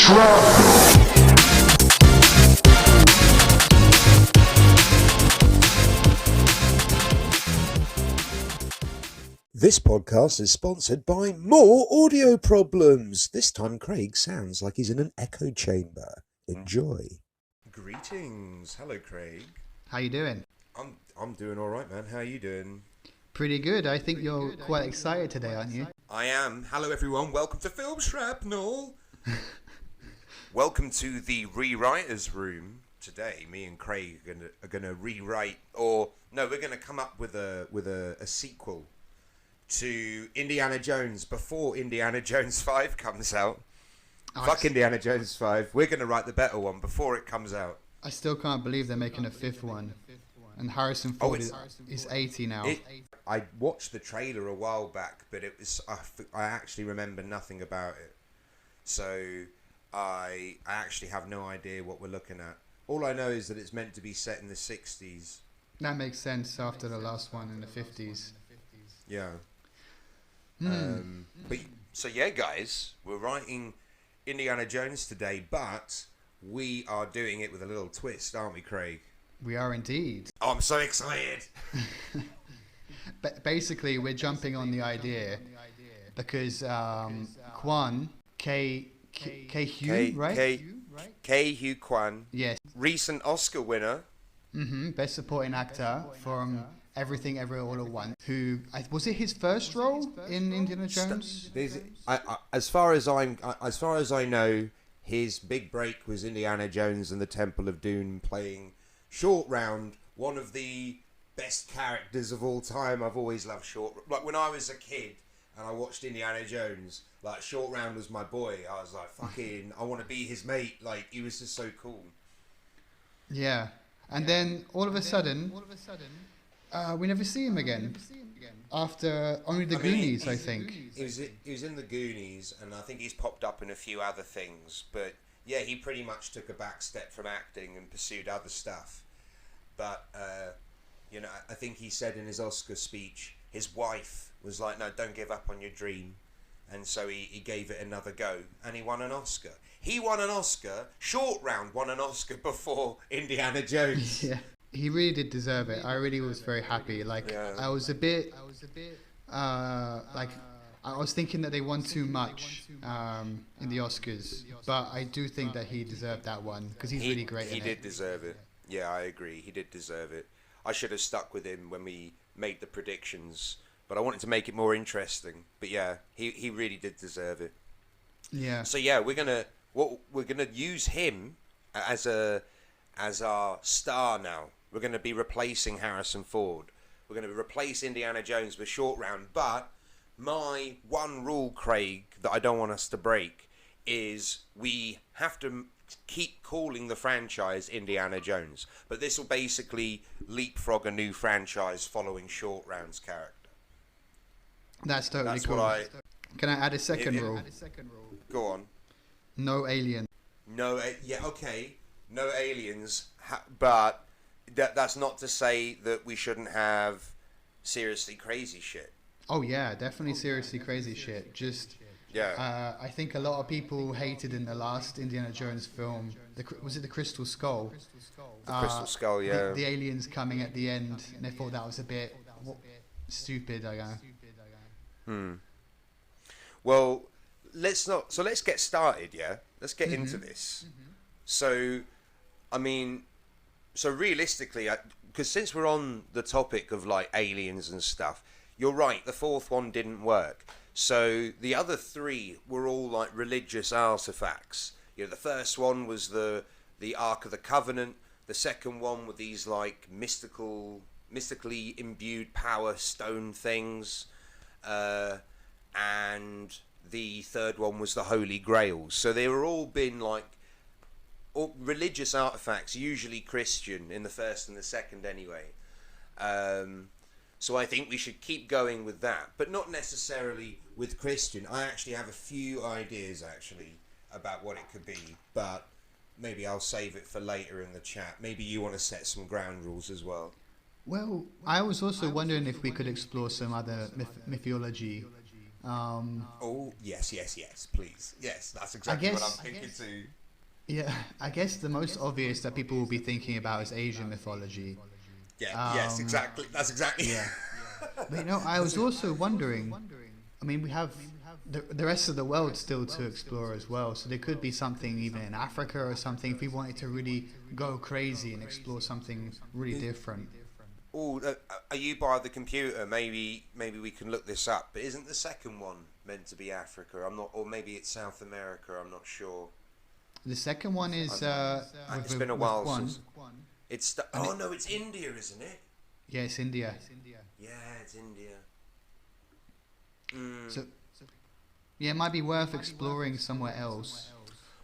This podcast is sponsored by More Audio Problems. This time Craig sounds like he's in an echo chamber. Enjoy. Greetings. Hello, Craig. How you doing? I'm doing all right, man. How are you doing? Pretty good. I think you're quite excited today, aren't you? I am. Hello, everyone. Welcome to Film Shrapnel. Welcome to the rewriters' room. Today, me and Craig are gonna rewrite, or no, we're gonna come up with a sequel to Indiana Jones before Indiana Jones 5 comes out. Fuck Indiana Jones 5. We're going to write the better one before it comes out. I still can't believe they're making a fifth one. And Harrison Ford is 80 now. I watched the trailer a while back, but it was I actually remember nothing about it. So I actually have no idea what we're looking at. All I know is that it's meant to be set in the 60s. That makes sense after the last one in the 50s. Yeah. But so yeah, guys, we're writing Indiana Jones today, but we are doing it with a little twist, aren't we, Craig? We are indeed. Oh, I'm so excited. Basically, we're jumping on the idea because Quan, Ke Huy, right? Ke Huy Quan. Yes. Recent Oscar winner. Best Supporting Actor from Everything Everywhere All at Once. Who was it his first role in Indiana Jones? As far as I know, his big break was Indiana Jones and the Temple of Doom, playing Short Round, one of the best characters of all time. I've always loved like when I was a kid and I watched Indiana Jones, like Short Round was my boy. I was like, fucking, I want to be his mate. Like, he was just so cool. Yeah. And then all of a sudden, we never see him again. After only the Goonies, I think. He was in the Goonies, and I think he's popped up in a few other things. But yeah, he pretty much took a back step from acting and pursued other stuff. But I think he said in his Oscar speech, his wife was like, "No, don't give up on your dream," and so he gave it another go, and he won an Oscar. He won an Oscar. Short Round won an Oscar before Indiana Jones. Yeah. He really did deserve it. I really was very happy. Like, yeah. I was a bit, I was thinking that they won too much in the Oscars, but I do think that he deserved that one because he's really great. He did deserve it. Yeah, I agree. He did deserve it. I should have stuck with him when we made the predictions, but I wanted to make it more interesting. But yeah, he really did deserve it. Yeah. So yeah, we're gonna use him as our star now. We're going to be replacing Harrison Ford. We're going to replace Indiana Jones with Short Round. But my one rule, Craig, that I don't want us to break is we have to keep calling the franchise Indiana Jones. But this will basically leapfrog a new franchise following Short Round's character. That's totally cool. Can I add a second rule? Go on. No alien. Okay. No aliens, but that's not to say that we shouldn't have seriously crazy shit. Oh yeah, definitely seriously crazy shit. Just yeah. I think a lot of people hated in the last Indiana Jones film. Was it the Crystal Skull? The Crystal Skull, yeah. The aliens coming at the end, and they thought that was a bit stupid. I guess. Well, let's get started. Yeah, let's get into this. So, I mean, realistically, because since we're on the topic of like aliens and stuff, you're right, the fourth one didn't work. So the other three were all like religious artifacts. The first one was the Ark of the Covenant. The second one were these like mystically imbued power stone things. And the third one was the Holy Grail. So they were all been like religious artifacts, usually Christian, in the first and the second anyway. So I think we should keep going with that, but not necessarily with Christian. I actually have a few ideas actually about what it could be, but maybe I'll save it for later in the chat. Maybe you want to set some ground rules as well. Well, I was also wondering if we could explore some other mythology Oh, yes, please. Yes, that's exactly what I'm thinking too. Yeah, I guess the most obvious that people will be thinking about is Asian mythology. Yeah, yes, exactly. That's exactly. Yeah. But I was also wondering, I mean, we have the rest of the world still to explore as well, so there could be something even in Africa or something if we wanted to really go crazy and explore something really different. Oh, are you by the computer? Maybe we can look this up. But isn't the second one meant to be Africa? I'm not, or maybe it's South America. I'm not sure. The second one is It's been a while Quan. since. No, it's India, isn't it? Yeah, it's India. Yeah, it's India. So yeah, it might be worth exploring somewhere else.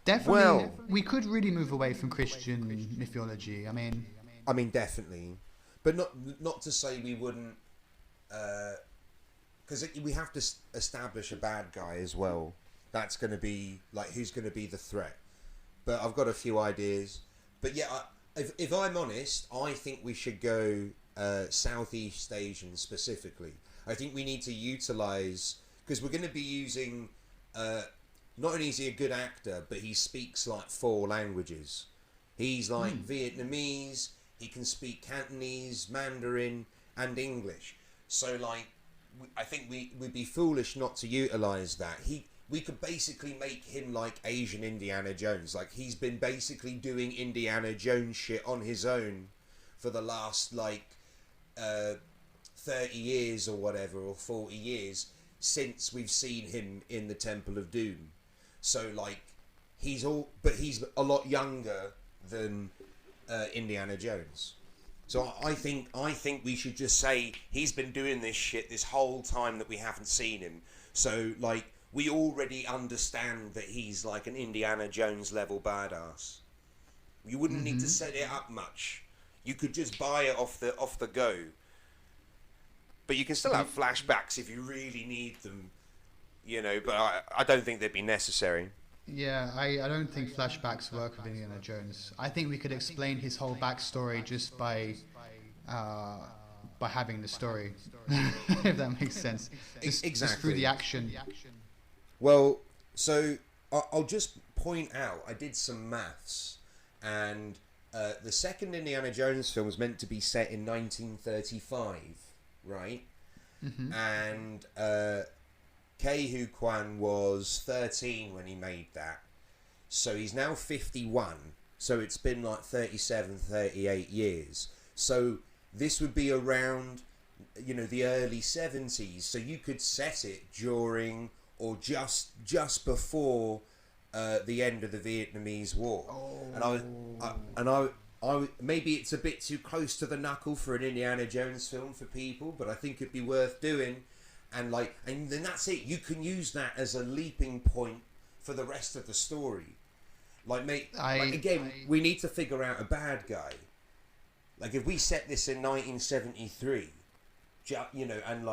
Definitely, we could really move away from Christian mythology. I mean, definitely, but not to say we wouldn't, because we have to establish a bad guy as well. That's going to be like who's going to be the threat. But I've got a few ideas. But yeah, if I'm honest, I think we should go Southeast Asian specifically. I think we need to utilise, because we're going to be using, not only is he a good actor, but he speaks like 4 languages. He's like Vietnamese, he can speak Cantonese, Mandarin, and English. So like, I think we'd be foolish not to utilise that. We could basically make him like Asian Indiana Jones. Like, he's been basically doing Indiana Jones shit on his own for the last, 30 years or whatever, or 40 years, since we've seen him in the Temple of Doom. So, like, he's a lot younger than Indiana Jones. So I think we should just say he's been doing this shit this whole time that we haven't seen him. So, like, we already understand that he's like an Indiana Jones level badass. You wouldn't need to set it up much. You could just buy it off the go. But you can still have flashbacks if you really need them, but I don't think they'd be necessary. Yeah, I don't think flashbacks work with Indiana Jones. I think we could explain his whole backstory just by having the story, if that makes sense. Just through the action. Well, so I'll just point out, I did some maths, and the second Indiana Jones film was meant to be set in 1935, right? And Ke Huy Quan was 13 when he made that. So he's now 51. So it's been like 37, 38 years. So this would be around, the early 70s. So you could set it during or just before the end of the Vietnamese War. And I maybe it's a bit too close to the knuckle for an Indiana Jones film for people, but I think it'd be worth doing. And then that's it. You can use that as a leaping point for the rest of the story. Again, we need to figure out a bad guy. Like, if we set this in 1973, and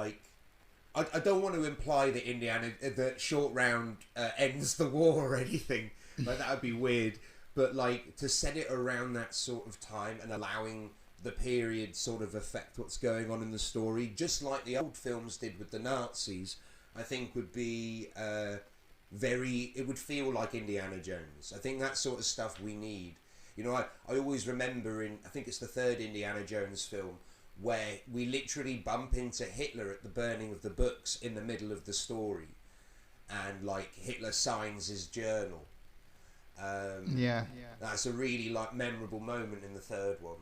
I don't want to imply that Short Round ends the war or anything. Like, that would be weird. But to set it around that sort of time and allowing the period sort of affect what's going on in the story, just like the old films did with the Nazis, I think would be it would feel like Indiana Jones. I think that sort of stuff we need. I always remember I think it's the third Indiana Jones film, where we literally bump into Hitler at the burning of the books in the middle of the story, and Hitler signs his journal. That's a really memorable moment in the third one.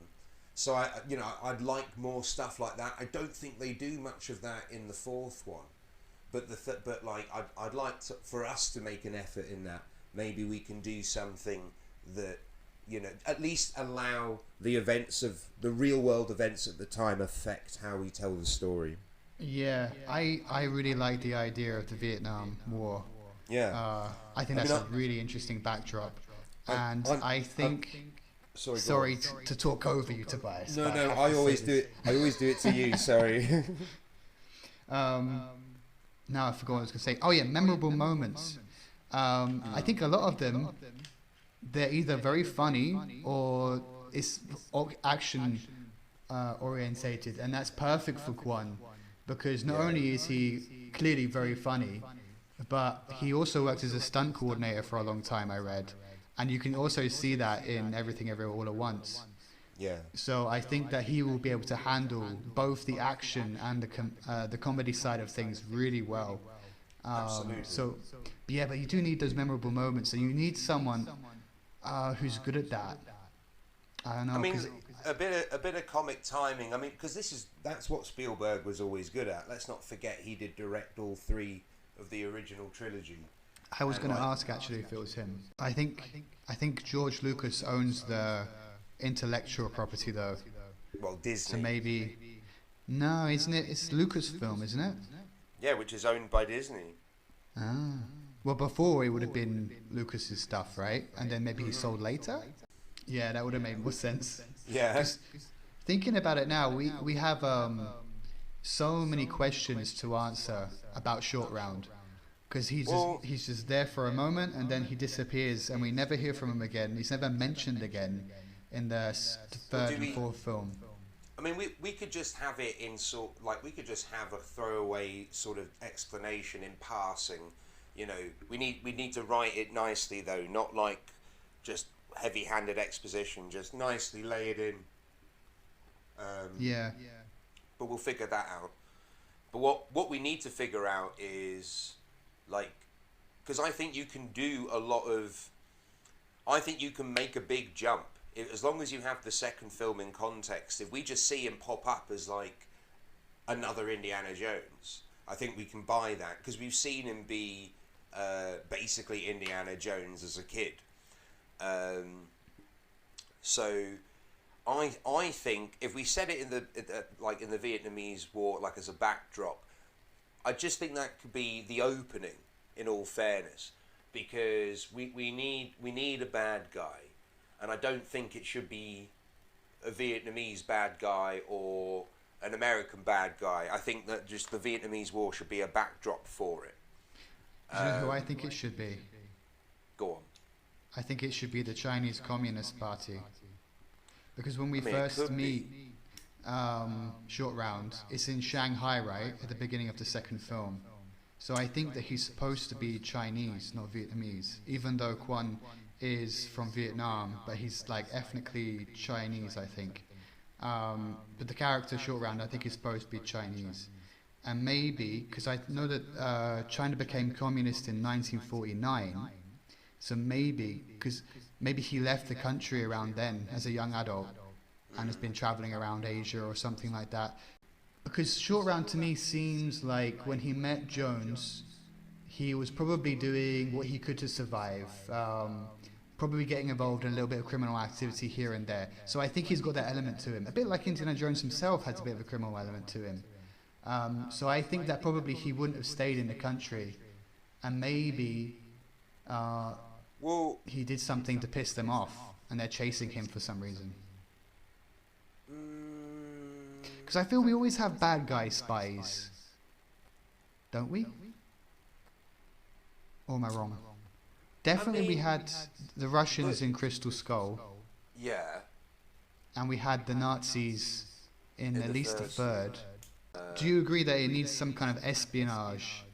So I'd like more stuff like that. I don't think they do much of that in the fourth one, but I'd like for us to make an effort in that. Maybe we can do something that at least allow the events of the real world events at the time affect how we tell the story. Yeah, I really like the idea of the Vietnam War. Yeah, I think that's a really interesting backdrop, and I think. Sorry to talk over you, Tobias. No, I always do it. I always do it to you. Sorry. Now I forgot what I was going to say. Oh yeah, memorable moments. I think a lot of them, they're either very funny or it's action orientated, and that's perfect for Quan. because not only is he clearly very funny, but he also worked as a stunt coordinator for a long time, I read. And you can also see that in Everything Everywhere All at Once. Yeah. So I think that he will be able to handle both the action and the comedy side of things really well. Absolutely. But you do need those memorable moments, and you need someone who's good at that. I don't know. I mean, a bit of comic timing. I mean, because that's what Spielberg was always good at. Let's not forget he did direct all 3 of the original trilogy. I was going to ask actually if it was him. I think George Lucas owns the intellectual property though. Well, Disney. So maybe no, isn't it? It's Lucasfilm, isn't it? Yeah, which is owned by Disney. Ah. Well, before it would have been Lucas's stuff, right? And then maybe he sold later? Yeah, that would have made more sense. Yeah. Thinking about it now, we have so many questions to answer about Short Round. Because he's just there for a moment and then he disappears and we never hear from him again. He's never mentioned again in the third and fourth film. I mean, we could just have it in we could just have a throwaway sort of explanation in passing. You know, we need to write it nicely though, not like just heavy-handed exposition. Just nicely lay it in. Yeah. But we'll figure that out. But what we need to figure out is because I think you can do I think you can make a big jump as long as you have the second film in context. If we just see him pop up as like another Indiana Jones, I think we can buy that because we've seen him be basically Indiana Jones as a kid. So I think if we set it in the Vietnamese War as a backdrop, I just think that could be the opening, in all fairness, because we need a bad guy, and I don't think it should be a Vietnamese bad guy or an American bad guy. I think that just the Vietnamese War should be a backdrop for it. Do you know who I think it should be? Go on. I think it should be the Chinese Communist Party, because when we first meet Short Round, it's in Shanghai, right, at the beginning of the second film. So I think that he's supposed to be Chinese, not Vietnamese, even though Quan is from Vietnam, but he's ethnically Chinese, I think. But the character Short Round, I think, is supposed to be Chinese. And maybe, because I know that China became communist in 1949, so maybe he left the country around then as a young adult and has been traveling around Asia or something like that. Because Short Round to me seems like when he met Jones, he was probably doing what he could to survive, probably getting involved in a little bit of criminal activity here and there. So I think he's got that element to him, a bit like Indiana Jones himself has a bit of a criminal element to him. So I think that probably he wouldn't have stayed in the country, and maybe he did something to piss them off, and they're chasing him for some reason. Because I feel we always have bad guy spies, don't we? Or am I wrong? Definitely we had the Russians in Crystal Skull. Yeah. And we had the Nazis in at least the third. Do you agree that it needs some kind of espionage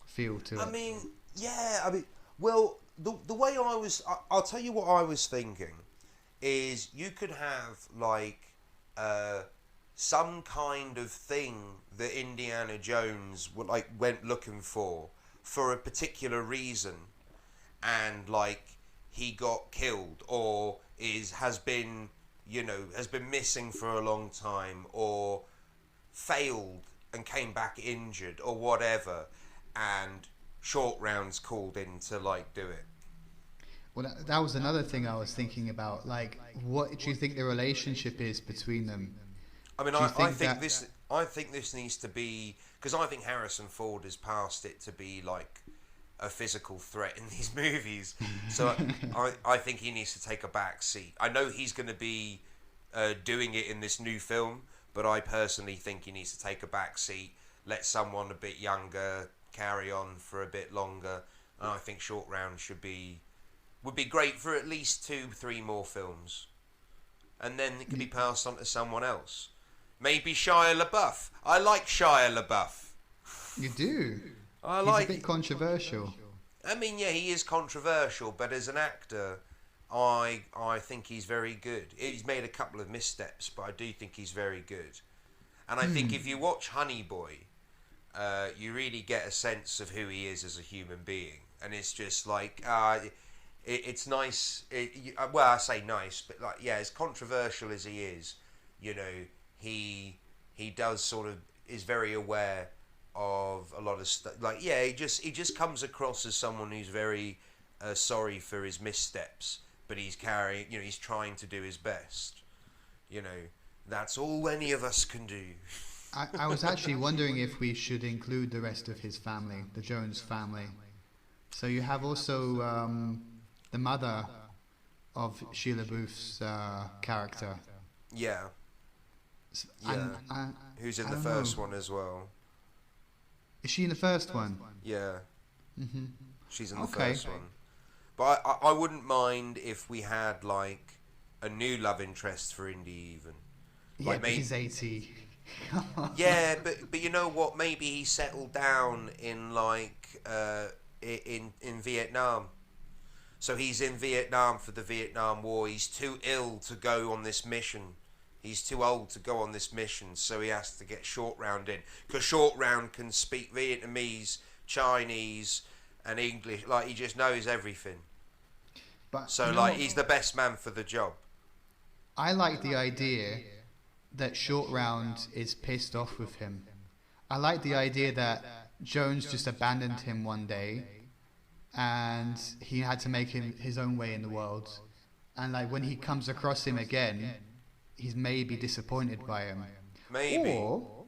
feel to it? I mean, yeah. Well, the way I'll tell you what I was thinking is you could have some kind of thing that Indiana Jones went looking for a particular reason, and he got killed or has been missing for a long time or failed and came back injured or whatever, and Short Round's called in to do it. Well, that was another thing I was thinking about. What do you think the relationship is between them? I mean, I think this needs to be, because I think Harrison Ford has passed it to be a physical threat in these movies. So I think he needs to take a back seat. I know he's going to be doing it in this new film, but I personally think he needs to take a back seat, let someone a bit younger carry on for a bit longer. And I think Short Round would be great for at least 2-3 more films, and then it can be passed on to someone else. Maybe Shia LaBeouf. I like Shia LaBeouf. You do? He's a bit controversial. I mean, yeah, he is controversial, but as an actor, I think he's very good. He's made a couple of missteps, but I do think he's very good. And I think if you watch Honey Boy, you really get a sense of who he is as a human being. And it's just like, it's nice. Well, I say nice, but like, yeah, as controversial as he is, you know, he does sort of is very aware of a lot of stuff. Like, yeah, he just comes across as someone who's very sorry for his missteps, but he's trying to do his best. You know, that's all any of us can do. I was actually wondering if we should include the rest of his family, the Jones family. So you have also the mother of Sheila Booth's character. Yeah. Yeah. Who's in the first one as well. Is she in the first one? Yeah. Mm-hmm. She's in the first one. But I wouldn't mind if we had like a new love interest for Indy even. Yeah, like, but he's 80. Yeah, but you know what? Maybe he settled down in like in Vietnam. So he's in Vietnam for the Vietnam War. He's too ill to go on this mission. He's too old to go on this mission, so he has to get Short Round in. Because Short Round can speak Vietnamese, Chinese, and English. Like, he just knows everything. But so, like, he's the best man for the job. I like the idea that Short Round is pissed off with him. I like the idea that Jones just abandoned him one day, and he had to make his own way in the world. And, like, when he comes across him again, he's maybe disappointed by him. Maybe. Or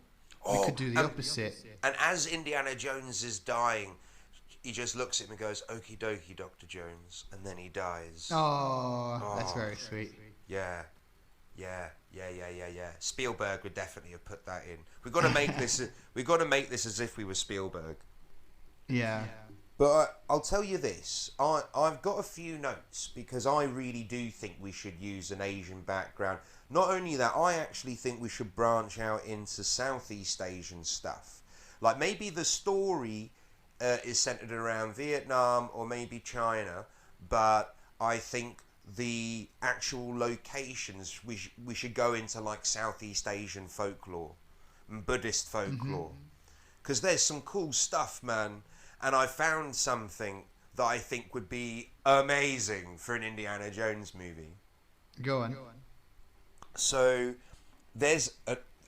we could do the opposite. And as Indiana Jones is dying, he just looks at him and goes, "Okie dokie, Dr. Jones," and then he dies. Oh, that's very sweet. Yeah. Spielberg would definitely have put that in. We've got to make this. We've got to make this as if we were Spielberg. Yeah. But I'll tell you this, I've got a few notes because I really do think we should use an Asian background. Not only that, I actually think we should branch out into Southeast Asian stuff. Like maybe the story is centered around Vietnam or maybe China, but I think the actual locations, we should go into like Southeast Asian folklore and Buddhist folklore. Because there's some cool stuff, man. And I found something that I think would be amazing for an Indiana Jones movie. Go on. So, there's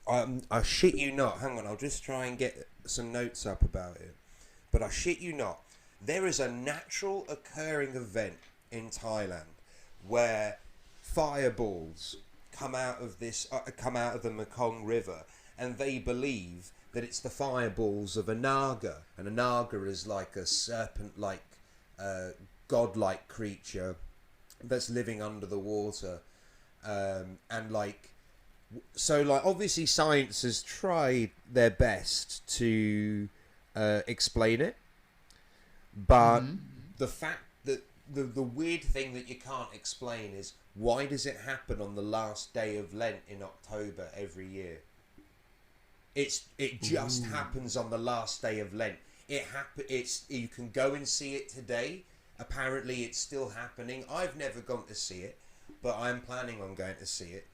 I shit you not. Hang on, I'll just try and get some notes up about it. But I shit you not. There is a natural occurring event in Thailand where fireballs come out of the Mekong River, and they believe that it's the fireballs of a Naga, and a Naga is like a serpent-like, godlike creature that's living under the water, and like, so like obviously science has tried their best to explain it, but the fact that the weird thing that you can't explain is why does it happen on the last day of Lent in October every year? It just happens on the last day of Lent. You can go and see it today. Apparently, it's still happening. I've never gone to see it, but I'm planning on going to see it.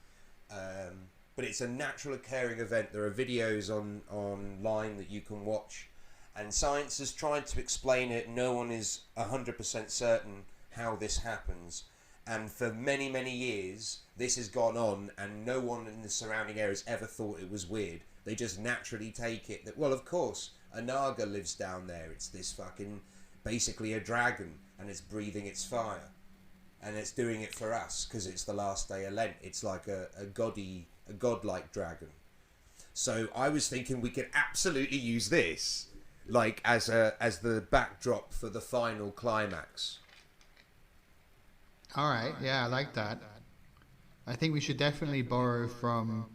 But it's a natural occurring event. There are videos online that you can watch, and science has tried to explain it. No one is 100% certain how this happens. And for many, many years, this has gone on, and no one in the surrounding areas ever thought it was weird. They just naturally take it that, well, of course, a Naga lives down there. It's this fucking, basically a dragon, and it's breathing its fire. And it's doing it for us, because it's the last day of Lent. It's like a godlike dragon. So I was thinking we could absolutely use this, like, as the backdrop for the final climax. All right, yeah, I like that. I think we should definitely borrow from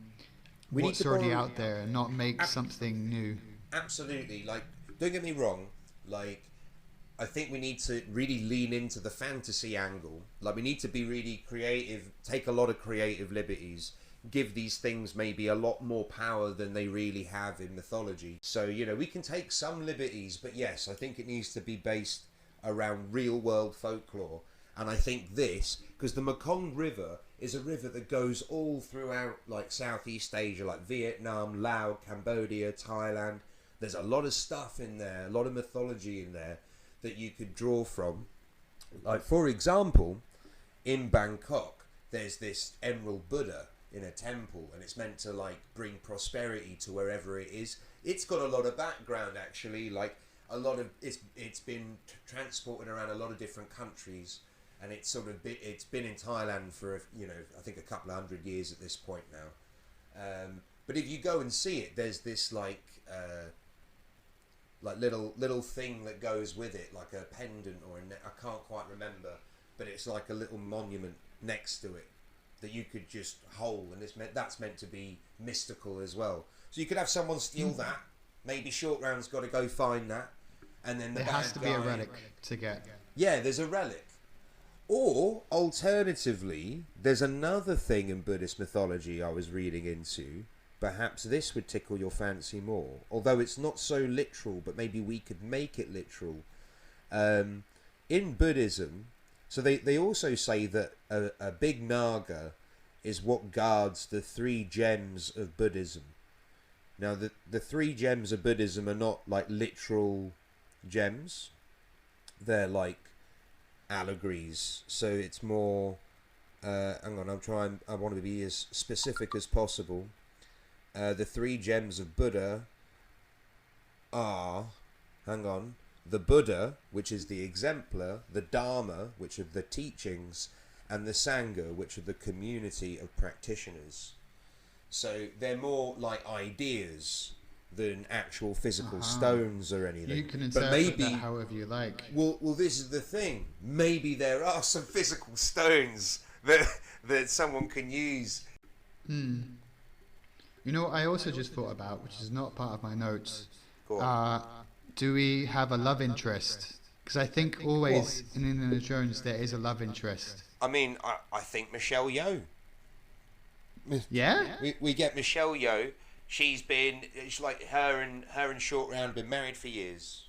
what's already out there and not make something new. Absolutely. Like, don't get me wrong, like, I think we need to really lean into the fantasy angle. Like, we need to be really creative, take a lot of creative liberties. give these things maybe a lot more power than they really have in mythology. So, you know, we can take some liberties, but yes, I think it needs to be based around real world folklore. And I think this, because the Mekong River is a river that goes all throughout like Southeast Asia, like Vietnam, Laos, Cambodia, Thailand. There's a lot of stuff in there, a lot of mythology in there that you could draw from. Like, for example, in Bangkok, there's this Emerald Buddha in a temple, and it's meant to like bring prosperity to wherever it is. It's got a lot of background, actually, like a lot of it's been transported around a lot of different countries, and it's been in Thailand for, you know, I think a couple of 100 years at this point now. But if you go and see it, there's this like little thing that goes with it, like a pendant or I can't quite remember, but it's like a little monument next to it that you could just hold, and that's meant to be mystical as well. So you could have someone steal that. Maybe Short Round's got to go find that, and then there has to be a relic to get. Yeah, there's a relic. Or alternatively, there's another thing in Buddhist mythology I was reading into. Perhaps this would tickle your fancy more, although it's not so literal, but maybe we could make it literal. In Buddhism, so they also say that a big Naga is what guards the 3 gems of Buddhism. Now, the 3 gems of Buddhism are not like literal gems. They're like allegories. So it's more... hang on, I want to be as specific as possible. The 3 gems of Buddha are... Hang on. The Buddha, which is the exemplar, the Dharma, which are the teachings, and the Sangha, which are the community of practitioners. So they're more like ideas than actual physical stones or anything. You can interpret that however you like. Well, this is the thing. Maybe there are some physical stones that someone can use. You know, I also just thought about, which is not part of my notes. Do we have a love interest? Because I think always in Indiana Jones there is a love interest. I mean, I think Michelle Yeoh. Yeah? We get Michelle Yeoh. It's like her and Short Round been married for years.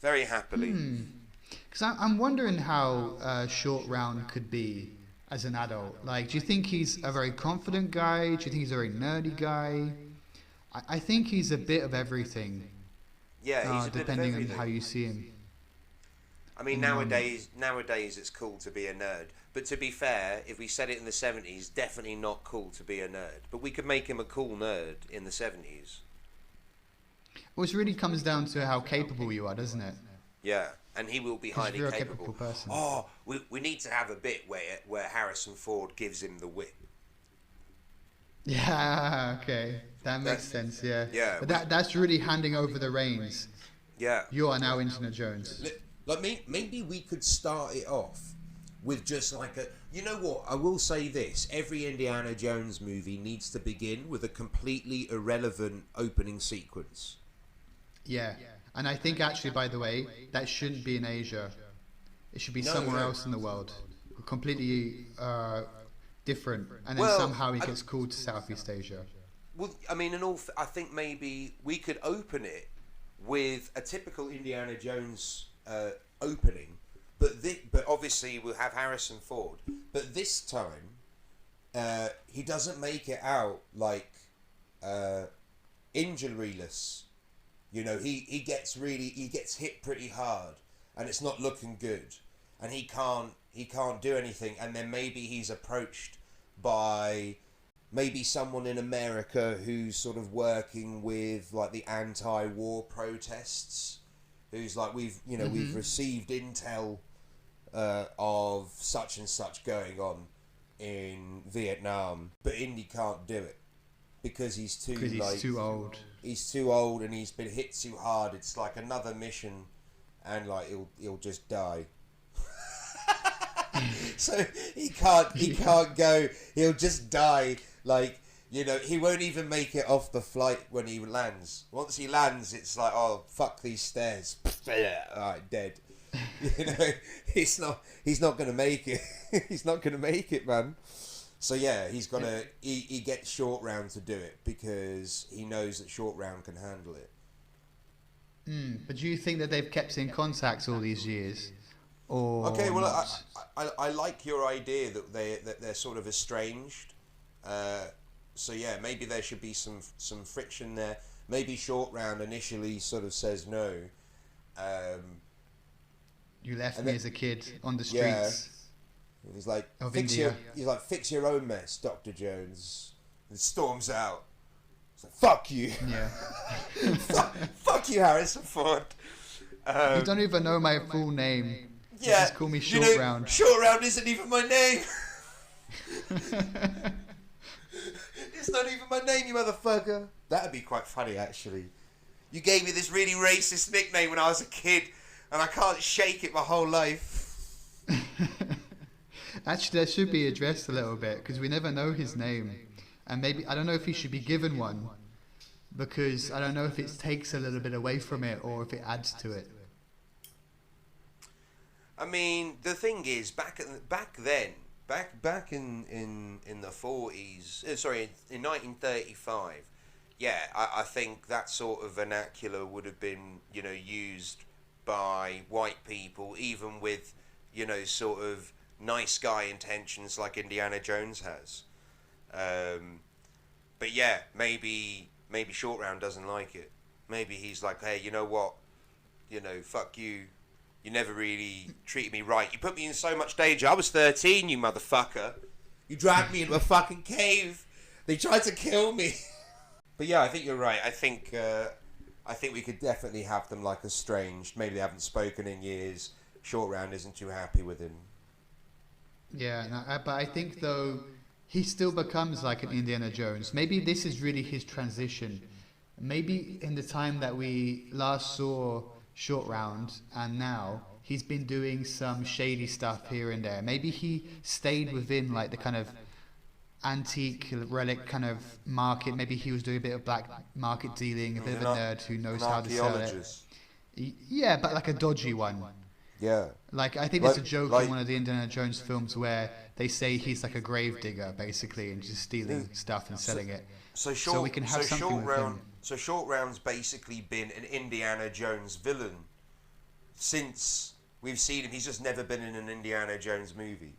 Very happily. Because I'm wondering how Short Round could be as an adult. Like, do you think he's a very confident guy? Do you think he's a very nerdy guy? I think he's a bit of everything. Yeah, he's a bit of everything. Depending on how you see him. I mean, nowadays it's cool to be a nerd. But to be fair, if we said it in the 70s, definitely not cool to be a nerd. But we could make him a cool nerd in the 70s. Well, it really comes down to how capable you are, doesn't it? Yeah, and he will be highly you're capable. A capable person. Oh, we need to have a bit where Harrison Ford gives him the whip. Yeah, okay. That makes sense, yeah. Yeah. But that's really handing over the reins. Yeah. You are now Indiana Jones. Like, maybe we could start it off with just like a... You know what? I will say this. Every Indiana Jones movie needs to begin with a completely irrelevant opening sequence. Yeah. And I think actually, by the way, that shouldn't be in Asia. It should be somewhere else in the world. Completely different. And then somehow it gets called to Southeast Asia. Well, I mean, I think maybe we could open it with a typical Indiana Jones opening, but obviously we'll have Harrison Ford. But this time, he doesn't make it out like injuryless. You know, he gets hit pretty hard, and it's not looking good, and he can't do anything. And then maybe he's approached by maybe someone in America who's sort of working with like the anti-war protests, who's like, we've received intel of such and such going on in Vietnam, but Indy can't do it because he's too old. He's too old and he's been hit too hard. It's like another mission, and like he'll just die. So he can't go. He'll just die. Like, you know, he won't even make it off the flight when he lands. Once he lands, it's like, oh, fuck these stairs. Alright, dead. You know, he's not going to make it. He's not going to make it, man. So yeah, he's gonna he gets Short Round to do it because he knows that Short Round can handle it. But do you think that they've kept in contact all these years, or Okay, well, not? I like your idea that they're sort of estranged. So yeah, maybe there should be some friction there. Maybe Short Round initially sort of says no. You left me as a kid on the Yeah, streets he's like of India. fix your own mess, Dr. Jones, and storms out. It's like, fuck you. Yeah. Fuck you, Harrison Ford. You don't even know my full name. Yeah, You just call me Short Round. Short Round isn't even my name. It's not even my name, you motherfucker. That'd be quite funny, actually. You gave me this really racist nickname when I was a kid, and I can't shake it my whole life. Actually, that should be addressed a little bit because we never know his name, and maybe I don't know if he should be given one because I don't know if it takes a little bit away from it or if it adds to it. I mean, the thing is, back then, in the 40s, in 1935, yeah, I think that sort of vernacular would have been, used by white people, even with, sort of nice guy intentions like Indiana Jones has. But yeah, maybe Short Round doesn't like it. Maybe he's like, hey, you know what? Fuck you. You never really treated me right. You put me in so much danger. I was 13, you motherfucker. You dragged me into a fucking cave. They tried to kill me. But yeah, I think you're right. I think we could definitely have them like estranged. Maybe they haven't spoken in years. Short Round isn't too happy with him. Yeah, no, but I think though he still becomes like an Indiana Jones. Maybe this is really his transition. Maybe in the time that we last saw Short Round and now he's been doing some shady stuff here and there. Maybe he stayed within like the kind of antique relic kind of market. Maybe he was doing a bit of black market dealing, a bit of a nerd who knows how to sell it. Yeah, but like a dodgy one. Yeah. Like I think there's a joke in one of the Indiana Jones films where they say he's like a grave digger basically and just stealing stuff and selling it. So we can have something with him. So Short Round's basically been an Indiana Jones villain since we've seen him. He's just never been in an Indiana Jones movie.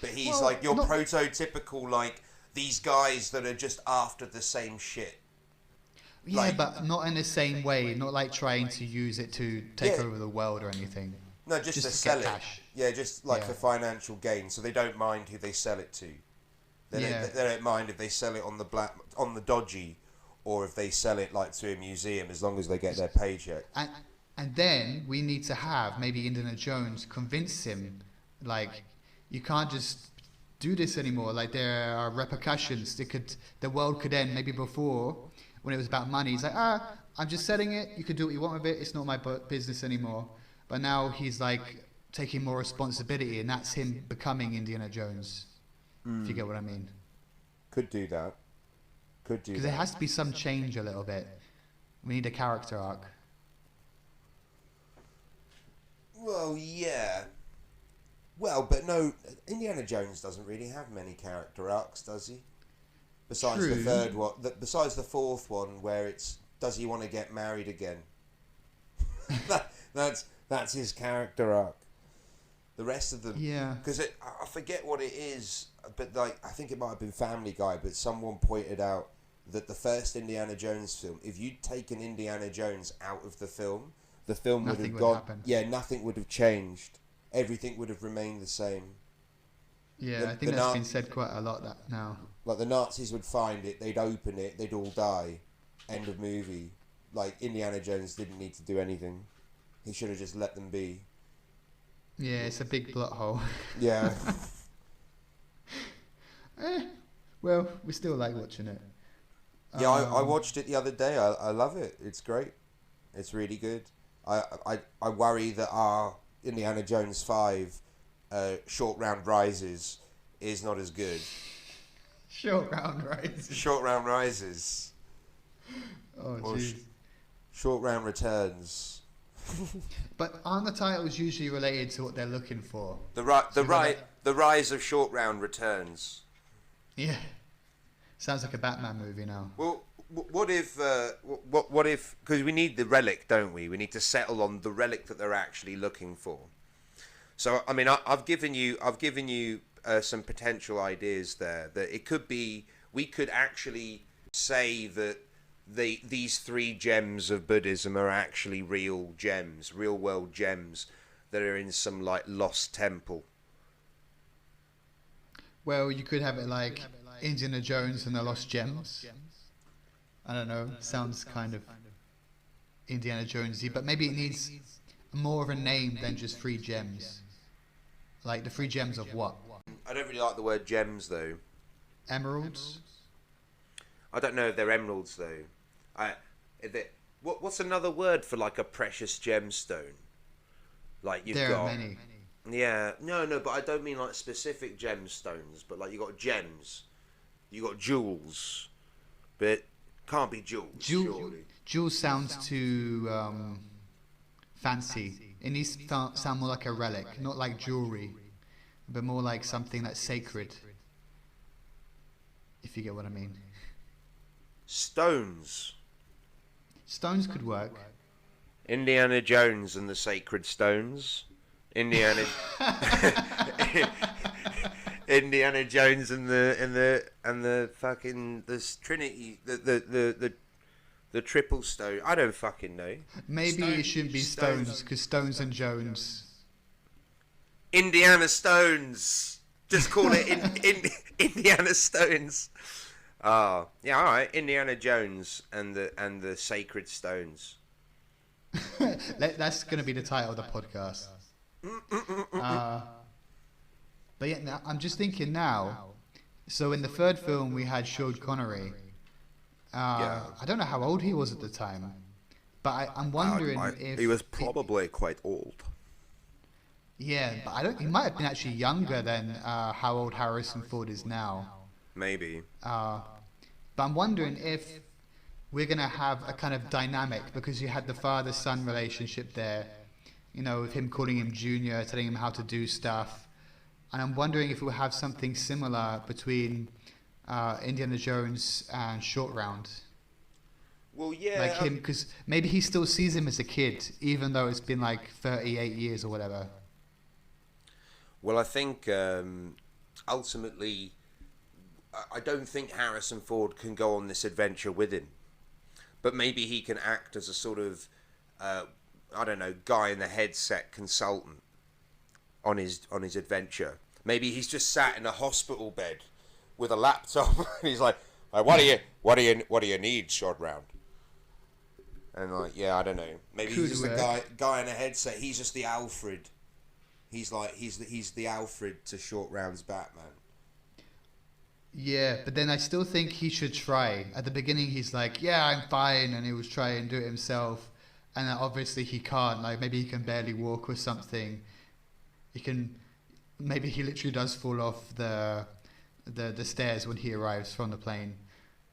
But he's like your prototypical, like, these guys that are just after the same shit. Yeah, like, but not in the same way. Not like trying to use it to take over the world or anything. No, just to sell it. Cash. Yeah, just like for financial gain. So they don't mind who they sell it to. They don't mind if they sell it on the dodgy, or if they sell it like to a museum, as long as they get their paycheck. And then we need to have maybe Indiana Jones convince him, like, you can't just do this anymore. Like, there are repercussions. The world could end. Maybe before, when it was about money, he's like, I'm just selling it. You can do what you want with it. It's not my business anymore. But now he's like taking more responsibility, and that's him becoming Indiana Jones. If you get what I mean. Could do that. Because there has to be some change a little bit. We need a character arc. Well, yeah. Well, but no, Indiana Jones doesn't really have many character arcs, does he? Besides the third one, besides the fourth one, where it's does he want to get married again? That's his character arc. The rest of them, because I forget what it is, but like I think it might have been Family Guy, but someone pointed out that the first Indiana Jones film, if you'd taken Indiana Jones out of the film would have gone. Yeah, nothing would have changed. Everything would have remained the same. Yeah, I think that's been said quite a lot now. Like the Nazis would find it, they'd open it, they'd all die. End of movie. Like Indiana Jones didn't need to do anything. He should have just let them be. Yeah, it's a big plot hole. Yeah. Well, we still like watching it. Yeah, I watched it the other day. I love it. It's great. It's really good. I worry that our Indiana Jones 5 Short Round Rises is not as good. Short Round Rises. Short Round Rises. Oh, jeez. Short Round Returns. But aren't the titles usually related to what they're looking for? The rise of Short Round Returns. Yeah. Sounds like a Batman movie now. Well, what if because we need the relic, don't we? We need to settle on the relic that they're actually looking for. So I mean, I've given you some potential ideas there. That it could be, we could actually say that these 3 gems of Buddhism are actually real gems, real world gems that are in some like lost temple. Well, you could have it like Indiana Jones and the Lost Gems. I don't know. Sounds kind of Indiana Jonesy, but maybe it needs more of a name than just 3 gems. Like the 3 gems of what? I don't really like the word gems though. Emeralds? I don't know if they're emeralds though. What's another word for like a precious gemstone? Like you've There got. are many. Yeah, no, but I don't mean like specific gemstones, but like you got gems, you got jewels, but can't be jewels. Surely. Jewels sounds too fancy. It needs to sound more like a relic, not like jewelry, but more like something that's sacred. If you get what I mean. Stones. Stones could work. Indiana Jones and the Sacred Stones. Indiana Jones and the fucking this Trinity the triple stone. I don't fucking know. Maybe it shouldn't be Stones because Stones and Jones. Indiana Stones. Just call it Indiana Stones. Oh, yeah, all right. Indiana Jones and the Sacred Stones. That's going to be the title of the podcast. But yeah, now, I'm just thinking now. So in the 3rd film, we had Sean Connery. I don't know how old he was at the time, but I'm wondering if he was probably quite old. Yeah, but he might have been actually younger than how old Harrison Ford is now. Maybe. But I'm wondering if we're gonna have a kind of dynamic because you had the father-son relationship there. You know, with him calling him Junior, telling him how to do stuff. And I'm wondering if we'll have something similar between Indiana Jones and Short Round. Well, yeah. Like him, because maybe he still sees him as a kid, even though it's been like 38 years or whatever. Well, I think ultimately, I don't think Harrison Ford can go on this adventure with him. But maybe he can act as a sort of... I don't know, guy in the headset consultant on his adventure. Maybe he's just sat in a hospital bed with a laptop and he's like, what do you need, Short Round? And like, yeah, I don't know. Maybe he's just a guy in a headset. He's just the Alfred. He's the Alfred to Short Round's Batman. Yeah, but then I still think he should try. At the beginning, he's like, yeah, I'm fine, and he was trying to do it himself. And obviously he can't, like maybe he can barely walk or something. Maybe he literally does fall off the stairs when he arrives from the plane.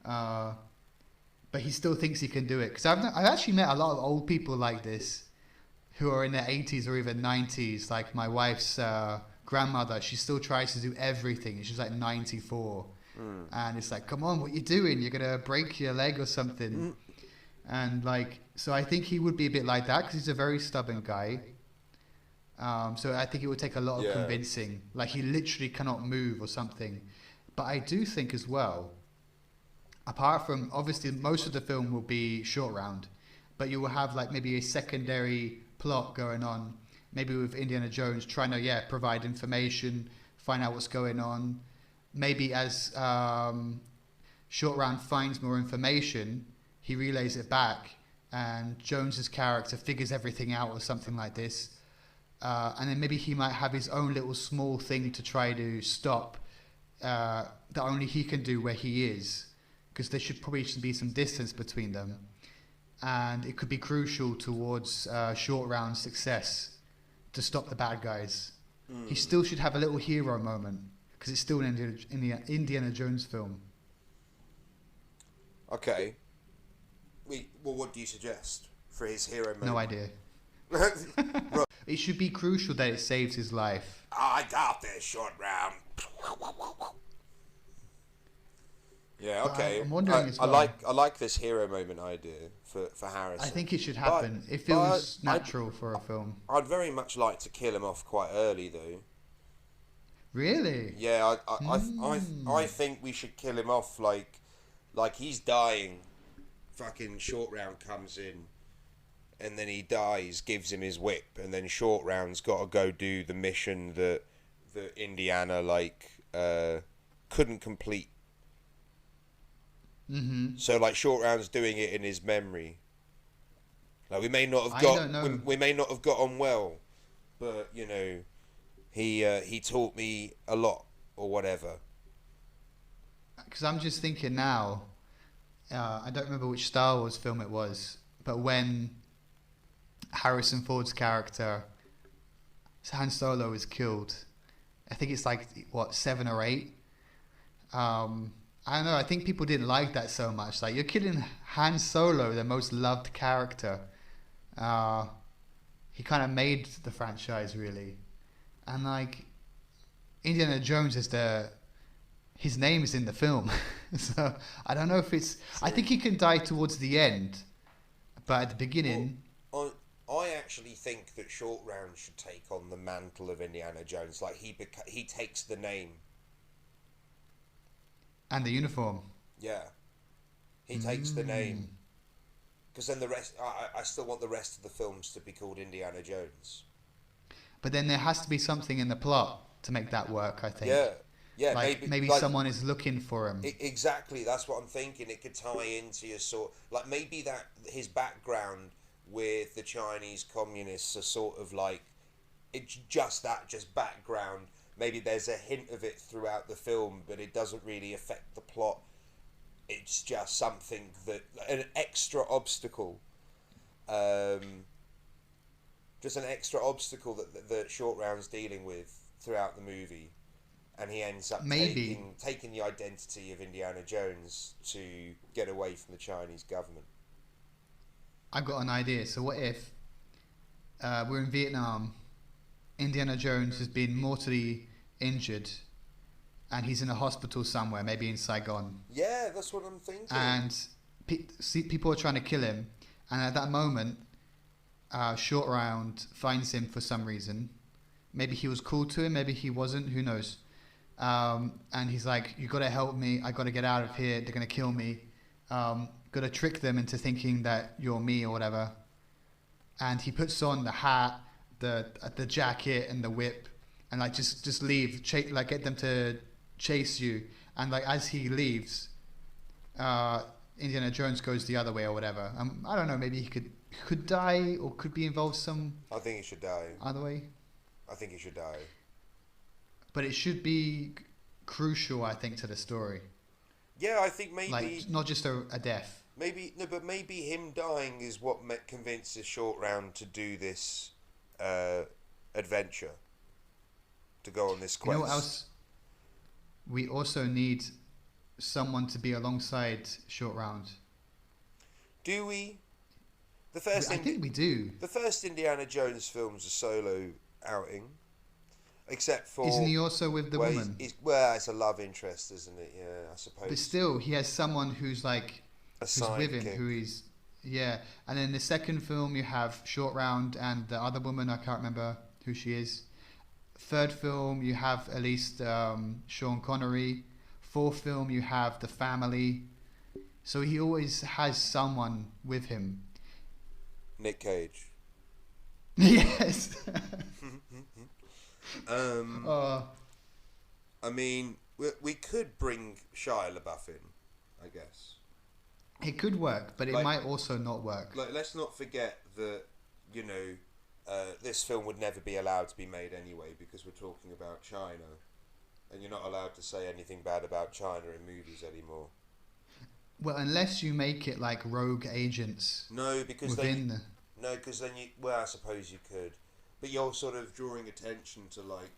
But he still thinks he can do it. Because I've actually met a lot of old people like this who are in their 80s or even 90s. Like my wife's grandmother, she still tries to do everything. She's like 94. And it's like, come on, what are you doing? You're going to break your leg or something. And like, so I think he would be a bit like that because he's a very stubborn guy. So I think it would take a lot of convincing. Like he literally cannot move or something. But I do think as well, apart from obviously most of the film will be Short Round, but you will have like maybe a secondary plot going on, maybe with Indiana Jones trying to provide information, find out what's going on. Maybe as Short Round finds more information, he relays it back, and Jones's character figures everything out or something like this. And then maybe he might have his own little small thing to try to stop that only he can do where he is, because there should be some distance between them. And it could be crucial towards Short Round's success to stop the bad guys. He still should have a little hero moment, because it's still an Indiana Jones film. Okay. Well, what do you suggest for his hero moment? No idea. It should be crucial that it saves his life. I got this, Short Round. Yeah, But okay. I'm wondering as I well. like this hero moment idea for I Harrison. think it should But happen. It but feels natural for a film. I'd very much like to kill him off quite early though. Really? Yeah, I Hmm. think we should kill him off like he's dying. Fucking Short Round comes in, and then he dies, gives him his whip, and then Short Round's got to go do the mission that Indiana couldn't complete. Mm-hmm. So like Short Round's doing it in his memory. Like I don't know. we may not have got on well, but you know he taught me a lot or whatever. Because I'm just thinking now, I don't remember which Star Wars film it was, but when Harrison Ford's character, Han Solo, is killed, I think it's like, what, 7 or 8? I don't know, I think people didn't like that so much. Like, you're killing Han Solo, the most loved character. Uh, he kind of made the franchise, really. And, like, Indiana Jones is his name is in the film. So I don't know if it's. I think he can die towards the end, but at the beginning. Well, I actually think that Short Round should take on the mantle of Indiana Jones. Like he takes the name. And the uniform. Yeah, he takes the name. Because then the rest, I still want the rest of the films to be called Indiana Jones. But then there has to be something in the plot to make that work, I think. Yeah, yeah, Like maybe like, someone is looking for him. Exactly, that's what I'm thinking. It could tie into your like maybe that his background with the Chinese communists are sort of like it's just background. Maybe there's a hint of it throughout the film, but it doesn't really affect the plot. It's just something an extra obstacle, just an extra obstacle that Short Round's dealing with throughout the movie. And he ends up taking the identity of Indiana Jones to get away from the Chinese government. I've got an idea. So what if we're in Vietnam, Indiana Jones has been mortally injured, and he's in a hospital somewhere, maybe in Saigon. Yeah, that's what I'm thinking. And people are trying to kill him, and at that moment, Short Round finds him for some reason. Maybe he was cool to him, maybe he wasn't, who knows. And he's like, you got to help me, I got to get out of here, they're going to kill me. Got to trick them into thinking that you're me or whatever. And he puts on the hat, the jacket and the whip, and like just leave, like get them to chase you. And like as he leaves, Indiana Jones goes the other way or whatever. I don't know, maybe he could die or could be involved some. I think he should die. Other way. I think he should die. But it should be crucial, I think, to the story. Yeah, I think maybe like not just a death. But maybe him dying is what convinces Short Round to do this adventure, to go on this quest. You know what else? We also need someone to be alongside Short Round. Do we? I think we do. The first Indiana Jones film's a solo outing, except for. Isn't he also with the woman? Well, it's a love interest, isn't it? Yeah, I suppose. But still, he has someone who's like who's with him, who he's And then the second film, you have Short Round and the other woman. I can't remember who she is. Third film, you have at least Sean Connery. Fourth film, you have the family. So he always has someone with him. Nick Cage. Yes. I mean, we could bring Shia LaBeouf in, I guess. It could work, but it might also not work. Like, let's not forget that, you know, this film would never be allowed to be made anyway because we're talking about China, and you're not allowed to say anything bad about China in movies anymore. Well, unless you make it like rogue agents. No, because then you. Well, I suppose you could, but you're sort of drawing attention to like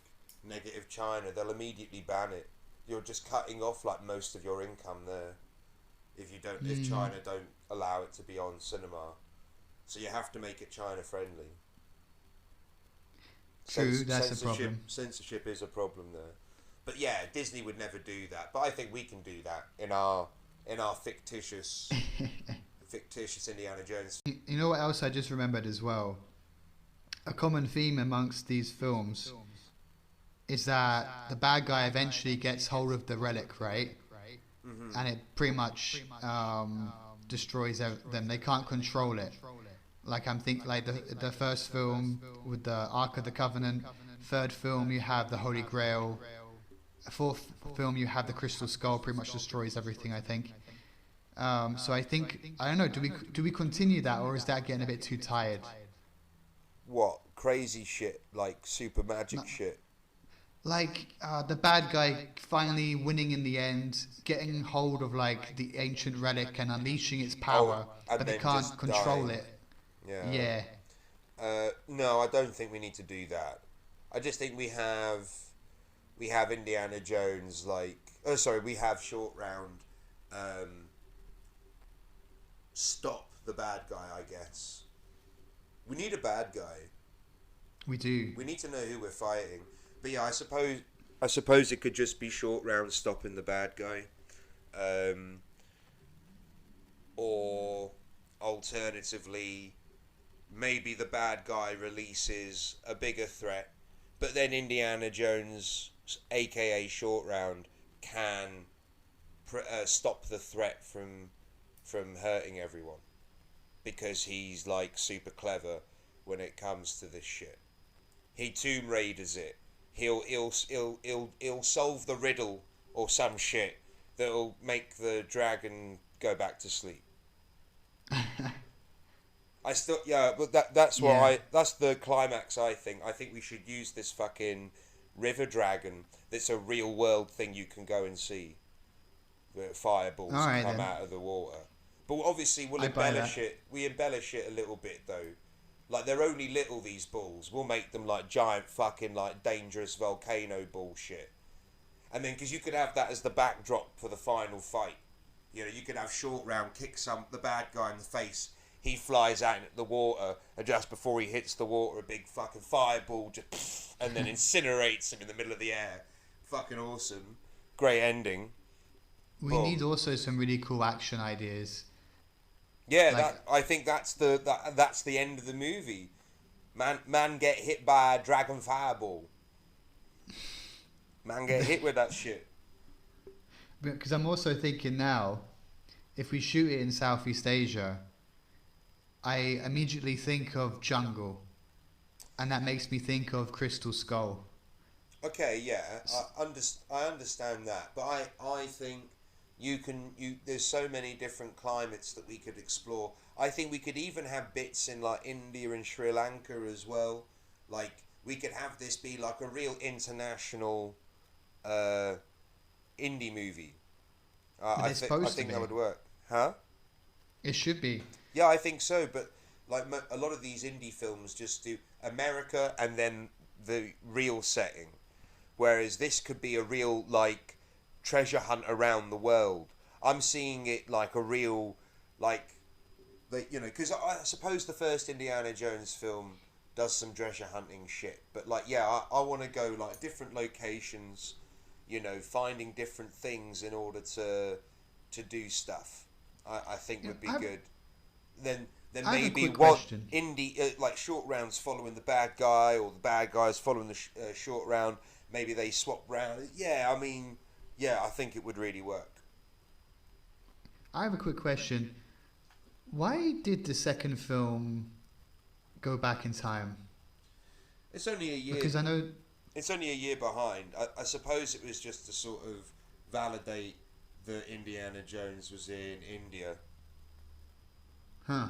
negative China. They'll immediately ban it. You're just cutting off like most of your income there. If China don't allow it to be on cinema, so you have to make it China friendly. True, that's a problem. Censorship is a problem there. But yeah, Disney would never do that. But I think we can do that in our fictitious Indiana Jones. You know what else I just remembered as well? A common theme amongst these films is that the bad guy eventually gets hold of the relic, right? Mm-hmm. And it pretty much destroys them. They can't control it. Like I'm thinking, like the first film with the Ark of the Covenant. Third film you have the Holy Grail. Fourth film you have the Crystal Skull. Pretty much destroys everything, I think. So I think I don't know. Do we continue that, or is that getting a bit too tired? What crazy shit like super magic shit? Like the bad guy finally winning in the end, getting hold of like the ancient relic and unleashing its power, but they can't control it. Yeah. No, I don't think we need to do that. I just think we have Indiana Jones we have Short Round stop the bad guy, I guess. We need a bad guy. We do. We need to know who we're fighting. But yeah, I suppose it could just be Short Round stopping the bad guy. Or alternatively, maybe the bad guy releases a bigger threat, but then Indiana Jones, aka Short Round, can stop the threat from hurting everyone, because he's like super clever when it comes to this shit. He Tomb Raiders it. He'll solve the riddle or some shit that'll make the dragon go back to sleep. But that's the climax. I think we should use this fucking river dragon. That's a real world thing you can go and see. Where fireballs come out of the water. But obviously we'll embellish it. We embellish it a little bit though. Like they're only little, these balls. We'll make them like giant fucking like dangerous volcano bullshit. And then because you could have that as the backdrop for the final fight. You know, you could have Short Round kick the bad guy in the face. He flies out into the water, and just before he hits the water, a big fucking fireball just and then incinerates him in the middle of the air. Fucking awesome. Great ending. We need also some really cool action ideas. Yeah, I think that's the end of the movie. Man get hit by a dragon fireball. Man get hit with that shit. Because I'm also thinking now, if we shoot it in Southeast Asia, I immediately think of jungle, and that makes me think of Crystal Skull. Okay, yeah, I understand that, but I think there's so many different climates that we could explore. I think we could even have bits in like India and Sri Lanka as well. Like we could have this be like a real international indie movie. I think that would work. Huh? It should be. Yeah, I think so, but like a lot of these indie films just do America and then the real setting, whereas this could be a real like treasure hunt around the world. I'm seeing it like a real because I suppose the first Indiana Jones film does some treasure hunting shit, but like I want to go like different locations, finding different things in order to do stuff. I think would be good. Then maybe what indie like Short Round's following the bad guy, or the bad guy's following the Short Round. Maybe they swap round. I think it would really work. I have a quick question. Why did the second film go back in time? It's only a year. Because I know it's only a year behind. I suppose it was just to sort of validate that Indiana Jones was in India. Huh.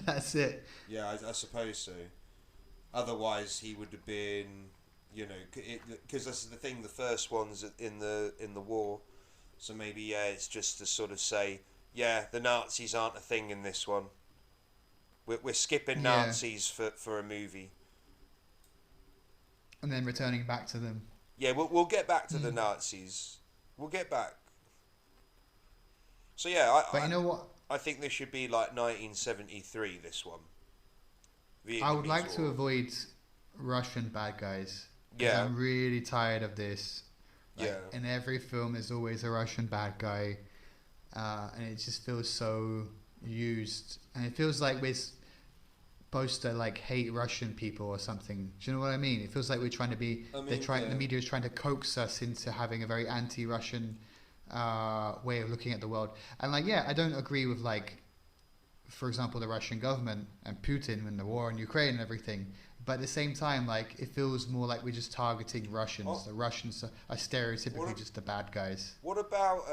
That's it. Yeah, I suppose so. Otherwise, he would have been, because that's the thing. The first one's in the war, so maybe it's just to sort of say, the Nazis aren't a thing in this one. We're skipping Nazis for a movie, and then returning back to them. Yeah, we'll get back to the Nazis. We'll get back. So but you know what? I think this should be like 1973. This one. I would like to avoid Russian bad guys. Yeah. I'm really tired of this. Like, Yeah. in every film, there's always a Russian bad guy, and it just feels so used, and it feels like we're supposed to like hate Russian people or something. Do you know what I mean? It feels like we're trying to be. I mean, The media is trying to coax us into having a very anti-Russian way of looking at the world. And like, yeah, I don't agree with like, for example, the Russian government and Putin and the war in Ukraine and everything. But at the same time, like, it feels more like we're just targeting Russians. Oh. The Russians are stereotypically just the bad guys. What about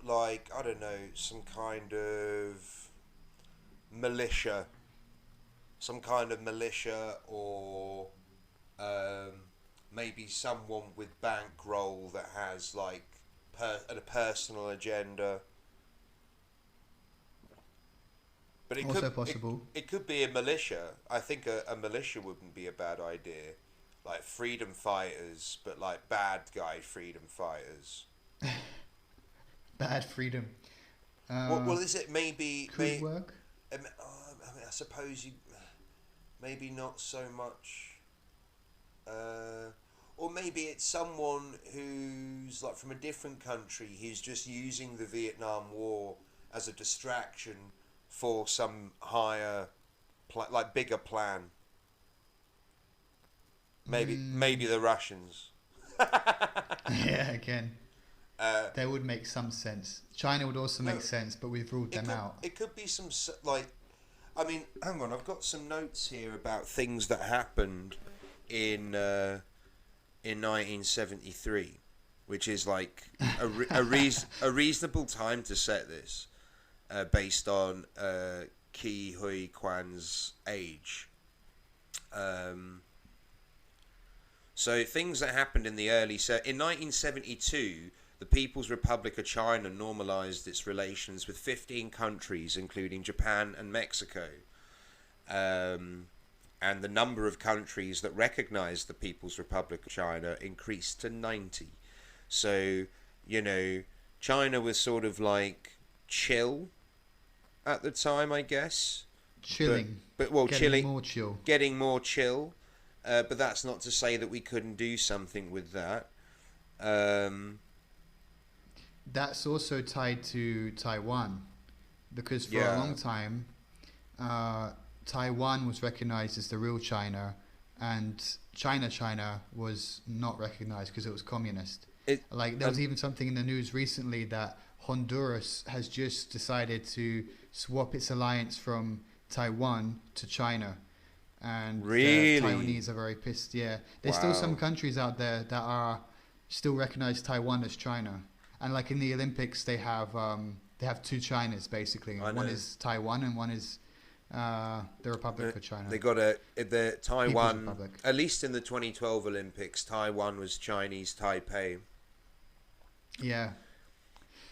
like, I don't know, some kind of militia, or maybe someone with bankroll that has like a personal agenda. But it Also could possible. it could be a militia. I think a militia wouldn't be a bad idea, like freedom fighters, but like bad guy freedom fighters. Bad freedom. Well, is it maybe? Could work. I mean, I suppose you maybe not so much. Or maybe it's someone who's like from a different country who's just using the Vietnam War as a distraction for some higher, like bigger plan. Maybe the Russians. Yeah, again. That would make some sense. China would also make sense, but we've ruled them out. It could be some like, I mean, hang on, I've got some notes here about things that happened in 1973, which is like a reasonable time to set this, based on Ke Huy Quan's age. So things that happened in the in 1972. The People's Republic of China normalized its relations with 15 countries, including Japan and Mexico. And the number of countries that recognized the People's Republic of China increased to 90. So, you know, China was sort of like chill at the time, I guess. Chilling. Getting more chill. Getting more chill. But that's not to say that we couldn't do something with that. That's also tied to Taiwan, because for a long time, Taiwan was recognized as the real China, and China was not recognized because it was communist. There was even something in the news recently that Honduras has just decided to swap its alliance from Taiwan to China. And really? The Taiwanese are very pissed. Yeah, there's still some countries out there that are still recognize Taiwan as China. And like in the Olympics, they have two Chinas basically. One is Taiwan and one is the Republic of China. They got the Taiwan. At least in the 2012 Olympics, Taiwan was Chinese Taipei. Yeah,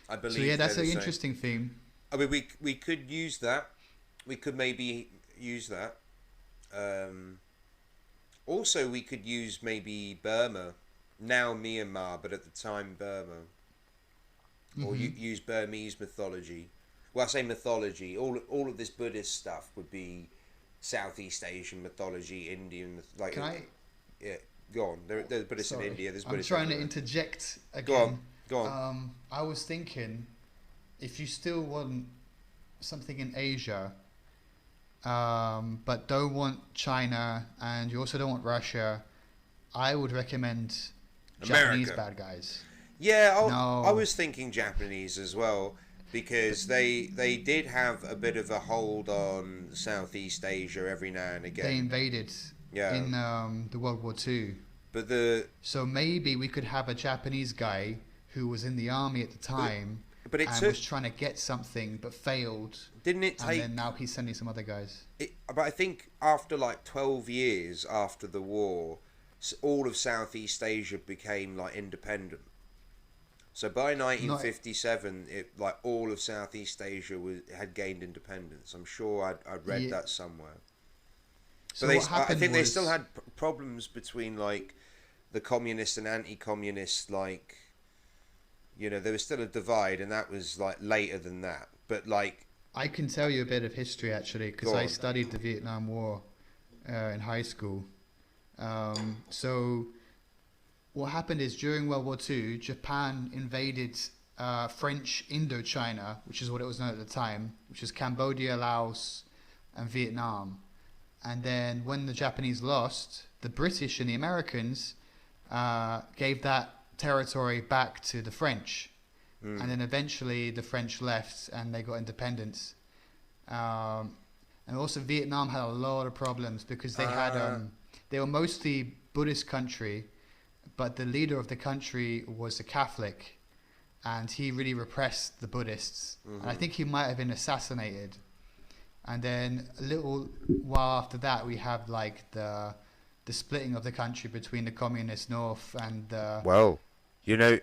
I believe. So yeah, that's an interesting theme. I mean, we could use that. We could maybe use that. Also, we could use maybe Burma, now Myanmar, but at the time Burma. Or use Burmese mythology. Well, I say mythology. All of this Buddhist stuff would be Southeast Asian mythology, Indian. Like, yeah, go on. There's Buddhists in India. There's Buddhists. I'm trying to interject again. Go on. I was thinking, if you still want something in Asia, but don't want China and you also don't want Russia, I would recommend Japanese bad guys. Yeah, I was thinking Japanese as well, because they did have a bit of a hold on Southeast Asia every now and again. They invaded in the World War II. So maybe we could have a Japanese guy who was in the army at the time and was trying to get something but failed. Didn't it take... And then now he's sending some other guys. But I think after like 12 years after the war, all of Southeast Asia became like independent. So by 1957, all of Southeast Asia had gained independence. I'm sure I'd read that somewhere. So but I think they still had problems between like the communists and anti-communists. Like, you know, there was still a divide, and that was like later than that. But like, I can tell you a bit of history actually, because I studied the Vietnam War in high school. So what happened is during World War II, Japan invaded French Indochina, which is what it was known at the time, which is Cambodia, Laos, and Vietnam. And then when the Japanese lost, the British and the Americans gave that territory back to the French. And then eventually the French left and they got independence. And also Vietnam had a lot of problems because they were mostly Buddhist country, but the leader of the country was a Catholic, and he really repressed the Buddhists. And I think he might have been assassinated. And then a little while after that, we have like the splitting of the country between the communist North and the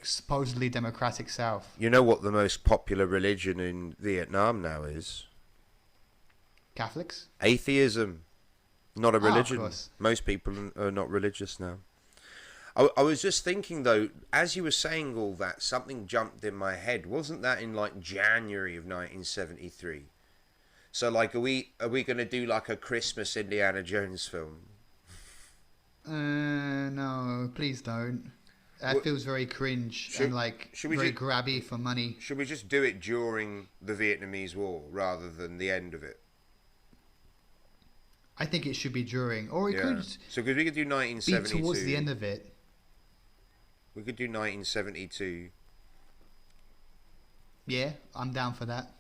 supposedly democratic South. You know what the most popular religion in Vietnam now is? Catholics? Atheism. Not a religion. Of course. Most people are not religious now. I was just thinking though, as you were saying all that, something jumped in my head. Wasn't that in like January of 1973? So like, are we going to do like a Christmas Indiana Jones film? No, please don't. That feels very cringe and like very grabby for money. Should we just do it during the Vietnamese War rather than the end of it? I think it should be during, or it could. So because we could do 1972. Be towards the end of it. We could do 1972. Yeah, I'm down for that.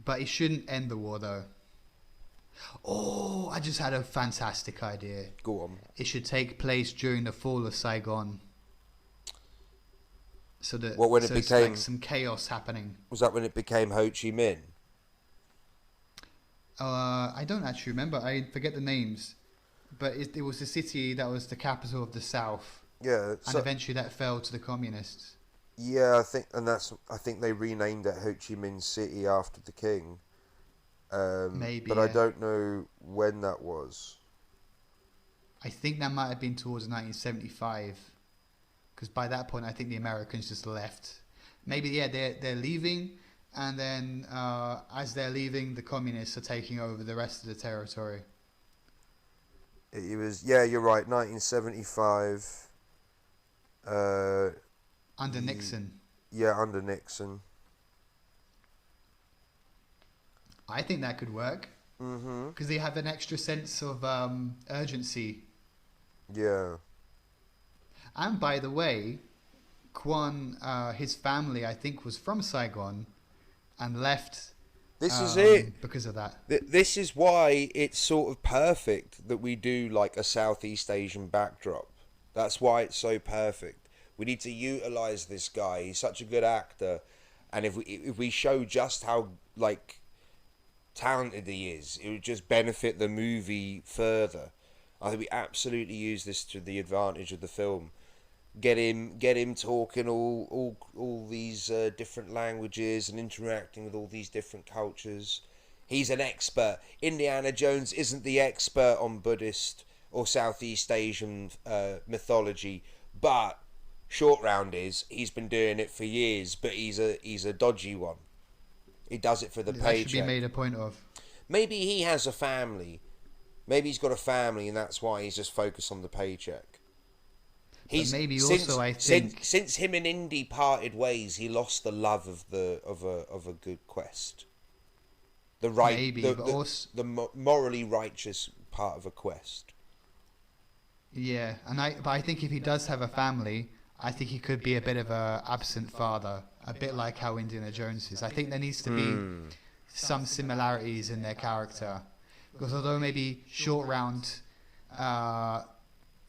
But it shouldn't end the war though. Oh, I just had a fantastic idea. Go on. It should take place during the fall of Saigon. So that when it became, it's like some chaos happening. Was that when it became Ho Chi Minh? I don't actually remember. I forget the names. But it was the city that was the capital of the South. Yeah. And eventually that fell to the communists. Yeah, I think they renamed it Ho Chi Minh City after the king. Maybe. But I don't know when that was. I think that might have been towards 1975. Because by that point, I think the Americans just left. Maybe, yeah, they're leaving, and then as they're leaving, the communists are taking over the rest of the territory. It was, yeah, you're right, 1975. Under Nixon. Yeah, under Nixon. I think that could work. Because they have an extra sense of urgency. Yeah. And by the way, Quan, his family, I think, was from Saigon and left. This is it. Because of that. This is why it's sort of perfect that we do like a Southeast Asian backdrop. That's why it's so perfect. We need to utilize this guy. He's such a good actor. And if we show just how like talented he is, it would just benefit the movie further. I think we absolutely use this to the advantage of the film. Get him talking all these different languages and interacting with all these different cultures. He's an expert. Indiana Jones isn't the expert on Buddhist or Southeast Asian mythology, but Short Round is. He's been doing it for years, but he's a dodgy one. He does it for the paycheck. That should be made a point of. Maybe he has a family. Maybe he's got a family, and that's why he's just focused on the paycheck. Maybe also, I think since him and Indy parted ways, he lost the love of a good quest. The morally righteous part of a quest. Yeah, but I think if he does have a family, I think he could be a bit of a absent father, a bit like how Indiana Jones is. I think there needs to be some similarities in their character, because although maybe Short Round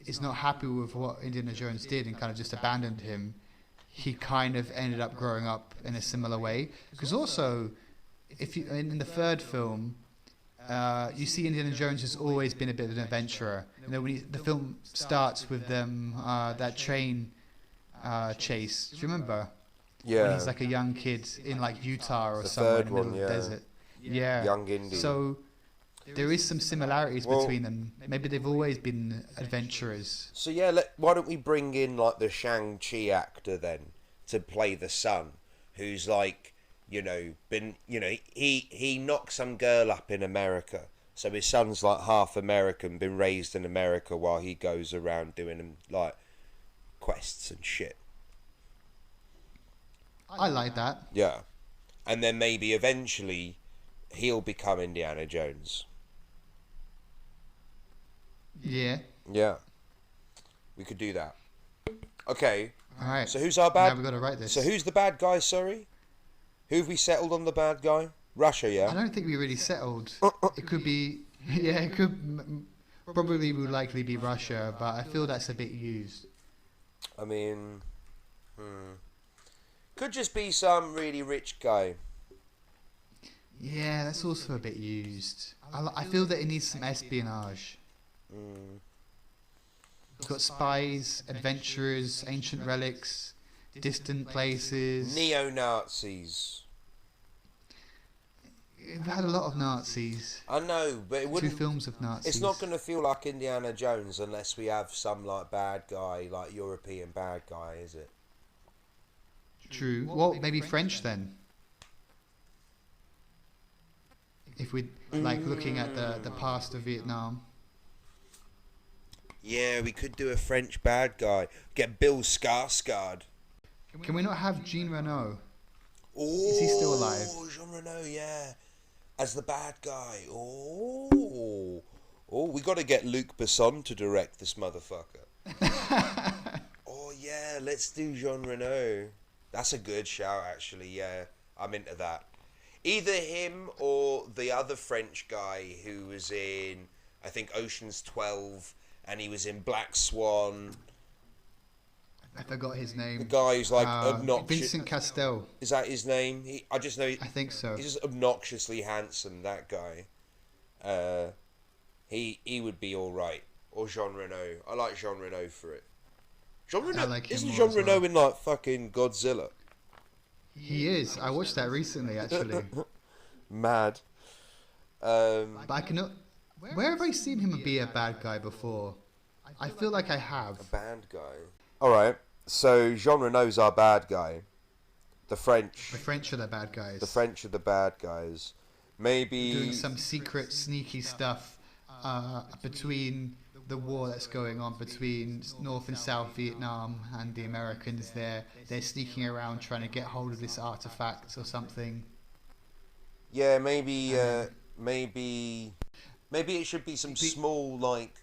is not happy with what Indiana Jones did and kind of just abandoned him, he kind of ended up growing up in a similar way. Because also, if you in the third film, you see Indiana Jones has always been a bit of an adventurer. You know, when the film starts with them that train chase. Do you remember? Yeah. When he's like a young kid in like Utah or somewhere in the middle of the desert. Yeah. Young Indy. So there is some similarities between them. Maybe they've always been adventurers. So yeah, why don't we bring in like the Shang-Chi actor then to play the son, who's like, he knocked some girl up in America, So his son's like half American, been raised in America, while he goes around doing like quests and shit. I like that. Yeah. And then maybe eventually he'll become Indiana Jones. Yeah. Yeah. We could do that. Okay. All right. So who's our bad? Now we've got to write this. So who's the bad guy? Sorry. Who have we settled on the bad guy? Russia, yeah. I don't think we really settled. It could be. Yeah, it could. Probably would likely be Russia, but I feel that's a bit used. I mean, could just be some really rich guy. Yeah, that's also a bit used. I feel that it needs some espionage. You've got spies, adventurers, ancient relics, distant places. Neo-Nazis. We've had a lot of Nazis. I know, but it wouldn't. 2 films of Nazis. It's not going to feel like Indiana Jones unless we have some like bad guy, like European bad guy, is it? True. Well, maybe French then. If we're like looking at the past of Vietnam. Yeah, we could do a French bad guy. Get Bill Skarsgård. Can we not have Jean Reno? Oh, is he still alive? Jean Reno, yeah, as the bad guy. Oh, we got to get Luc Besson to direct this motherfucker. Oh yeah, let's do Jean Reno. That's a good shout, actually. Yeah, I'm into that. Either him or the other French guy who was in, I think, Ocean's 12, and he was in Black Swan. I forgot his name. The guy who's like obnoxious. Vincent Castel. Is that his name? I just know. I think so. He's just obnoxiously handsome. That guy. He would be all right. Or Jean Reno. I like Jean Reno for it. Jean Reno. Like isn't Jean Reno in like fucking Godzilla? He is. I watched that recently, actually. Mad. But I cannot. Where have I seen him be a bad guy before? I feel like I have. A bad guy. All right. So Jean Reno's our bad guy. The French are the bad guys. The French are the bad guys. Maybe doing some secret, sneaky stuff between the war that's going on between North and South Vietnam and the Americans. They're sneaking around trying to get hold of this artifact or something. Yeah, maybe it should be some small like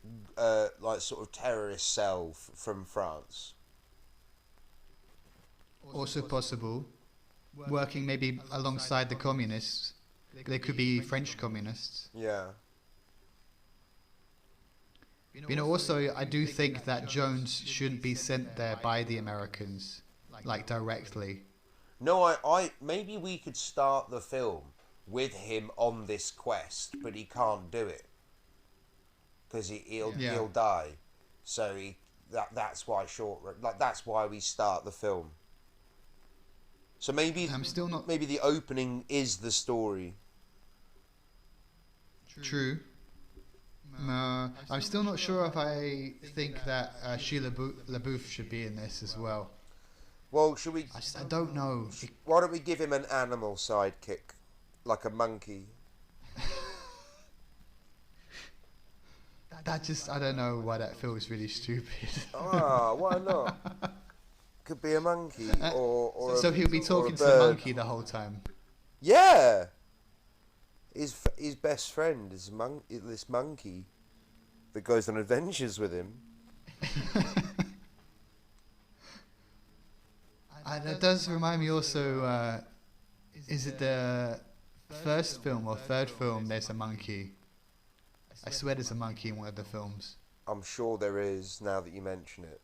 sort of terrorist cell from France. Also possible, working maybe alongside the communists. They could be French communists. Yeah. You know, also, I do think that Jones shouldn't be sent there by the Americans, like directly. No, I maybe we could start the film with him on this quest, but he can't do it because he'll die. So that's why that's why we start the film. So maybe maybe the opening is the story. True. I'm still not sure if I think that Sheila LaBeouf should be in this as well. Well, should we? I don't know. Why don't we give him an animal sidekick, like a monkey? I don't know why that feels really stupid. Why not? Could be a monkey or so he'll be talking to the monkey the whole time. Yeah. His best friend is this monkey that goes on adventures with him. That does remind me also, is it the first film or third film there's a monkey? I swear there's a monkey in one of the films. I'm sure there is, now that you mention it.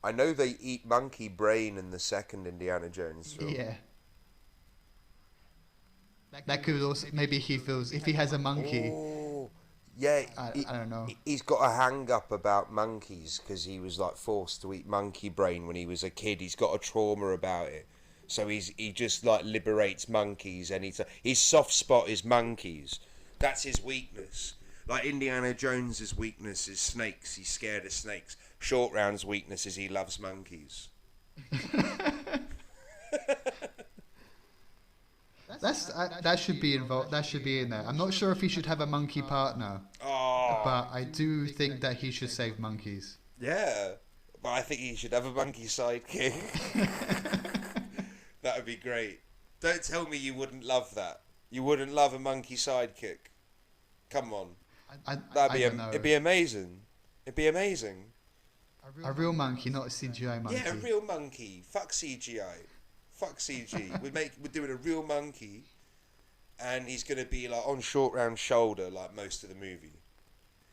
I know they eat monkey brain in the second Indiana Jones film. Yeah. That could also, maybe he feels, if he has a monkey. Oh, yeah. I don't know. He's got a hang up about monkeys because he was like forced to eat monkey brain when he was a kid. He's got a trauma about it. So he just like liberates monkeys, and his soft spot is monkeys. That's his weakness. Like Indiana Jones's weakness is snakes. He's scared of snakes. Short Round's weakness is he loves monkeys. that should be involved. That should be in there. I'm not sure if he should have a monkey partner, but I do think that he should save monkeys. Yeah, but I think he should have a monkey sidekick. That would be great. Don't tell me you wouldn't love that. You wouldn't love a monkey sidekick. Come on. It'd be amazing. It'd be amazing. A real monkey, not a CGI monkey. Yeah, a real monkey. Fuck CGI. Fuck CG. We're doing a real monkey, and he's gonna be like on Short Round's shoulder like most of the movie,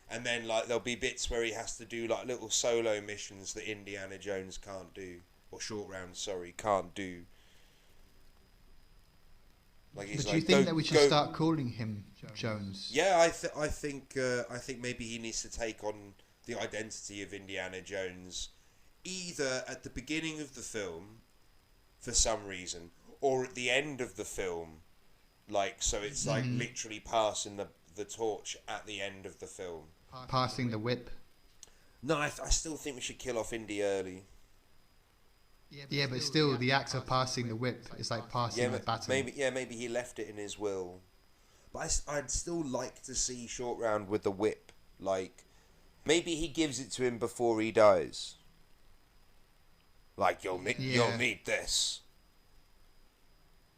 and then like there'll be bits where he has to do like little solo missions that Indiana Jones can't do, or Short Round, sorry, can't do. Like but do you think that we should start calling him Jones? Yeah, I think maybe he needs to take on the identity of Indiana Jones, either at the beginning of the film, for some reason, or at the end of the film, like so it's like literally passing the torch at the end of the film. Passing the whip. No, I still think we should kill off Indy early. Yeah, but still, the act of passing the whip is like passing the baton. Maybe he left it in his will. But I'd still like to see Short Round with the whip. Like, maybe he gives it to him before he dies. Like, you'll need this.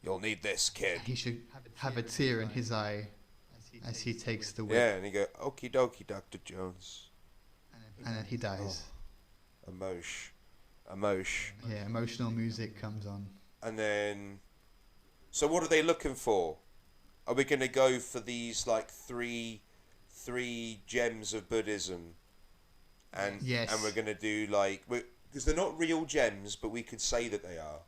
You'll need this, kid. He should have a tear in his eye as he takes the whip. Yeah, and he go, okie dokie, Dr. Jones. And then he dies. Yeah, emotional music comes on. And then, so what are they looking for? Are we going to go for these like three gems of Buddhism? And yes. And we're going to do like, because they're not real gems, but we could say that they are.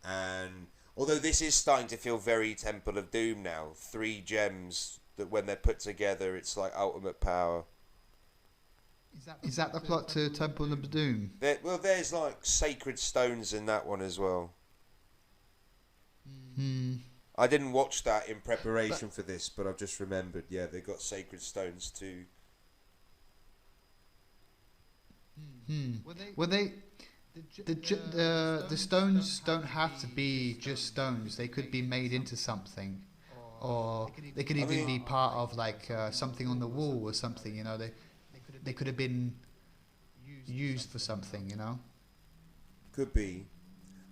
And although this is starting to feel very Temple of Doom now, 3 gems that when they're put together, it's like ultimate power. Is that the plot to Temple of Doom? There's like sacred stones in that one as well. I didn't watch that in preparation for this, but I've just remembered. Yeah, they got sacred stones too. Well, the stones don't have to be just stones. They could be made into something, or they could even be part of like something on the wall or something. You know, they could have been used for something. You know. Could be.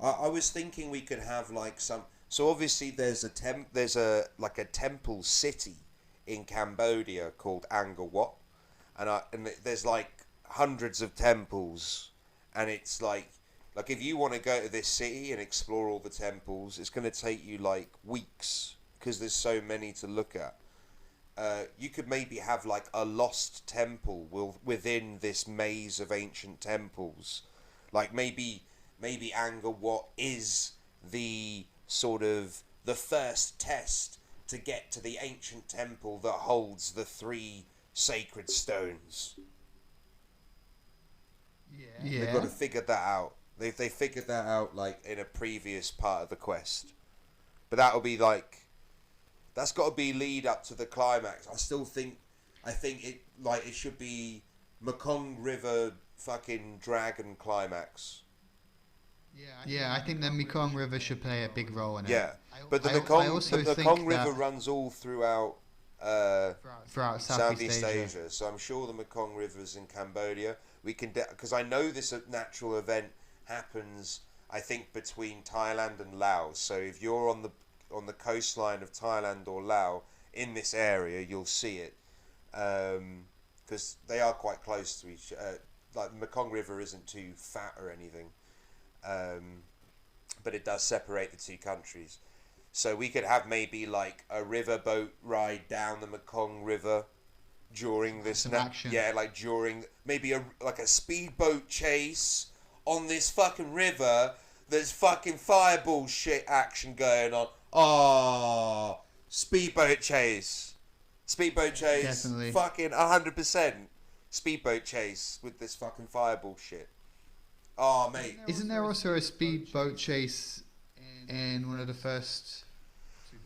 I was thinking we could have like some. So obviously there's a temple city in Cambodia called Angkor Wat, and there's like hundreds of temples, and it's like if you want to go to this city and explore all the temples, it's going to take you like weeks because there's so many to look at. You could maybe have like a lost temple within this maze of ancient temples, like maybe Angkor Wat is the sort of the first test to get to the ancient temple that holds the 3 sacred stones. Yeah. They've got to figure that out. They figured that out like in a previous part of the quest. But that'll be like, that's got to be lead up to the climax. I think it should be Mekong River fucking dragon climax. Yeah, I think the Mekong River should play a big role in it. Yeah, but the Mekong River runs all throughout Southeast Asia. So I'm sure the Mekong River's in Cambodia. We can, because I know this natural event happens, I think, between Thailand and Laos. So if you're on the coastline of Thailand or Laos in this area, you'll see it, because they are quite close to each. Like the Mekong River isn't too fat or anything. But it does separate the 2 countries. So we could have maybe like a riverboat ride down the Mekong River during this action. Yeah, like during maybe a speedboat chase on this fucking river. There's fucking fireball shit action going on. Oh, speedboat chase. Definitely. Fucking 100% speedboat chase with this fucking fireball shit. Oh, mate. Isn't there also a speedboat chase in one of the first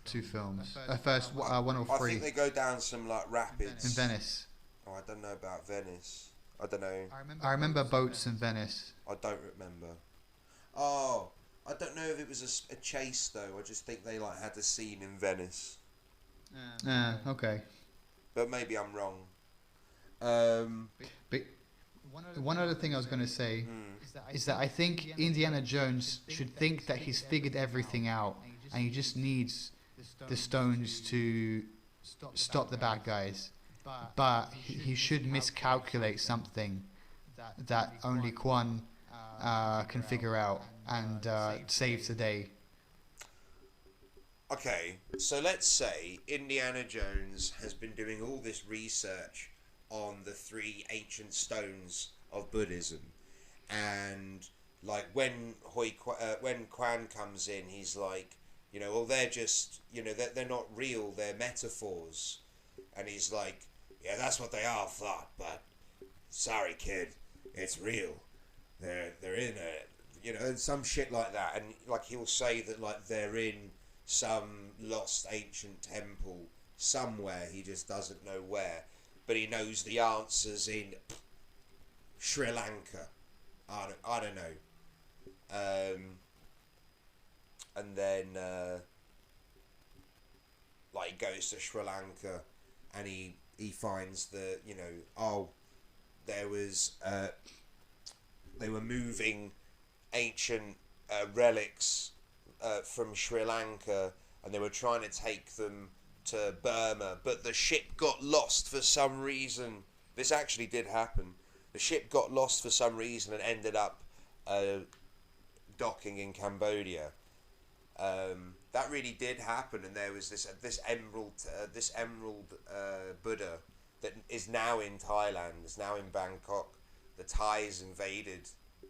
2 films? First 1 or 3. I think they go down some like rapids. In Venice. Oh, I don't know about Venice. I don't know. I remember boats in Venice. I don't remember. Oh, I don't know if it was a chase though. I just think they like had a scene in Venice. Okay. But maybe I'm wrong. Um, But one other thing I was going to say is that I think Indiana Jones should think that he's figured everything out, and he just needs the stones to stop the bad guys. But he should miscalculate something that only Quan can figure out and save the day. Okay, so let's say Indiana Jones has been doing all this research on the 3 ancient stones of Buddhism, and like when when Quan comes in, he's like, you know, well, they're just, you know, they're not real, they're metaphors, and he's like, yeah, that's what they are, Flop, but sorry, kid, it's real. They're in it, you know, and some shit like that, and like he'll say that like they're in some lost ancient temple somewhere, he just doesn't know where, but he knows the answers in Sri Lanka. I don't know. And then like he goes to Sri Lanka and he finds that, you know, oh, there was they were moving ancient relics from Sri Lanka, and they were trying to take them to Burma, but the ship got lost for some reason. This actually did happen. The ship got lost for some reason and ended up docking in Cambodia. That really did happen, and there was this emerald Buddha that is now in Thailand. Is now in Bangkok. The Thais invaded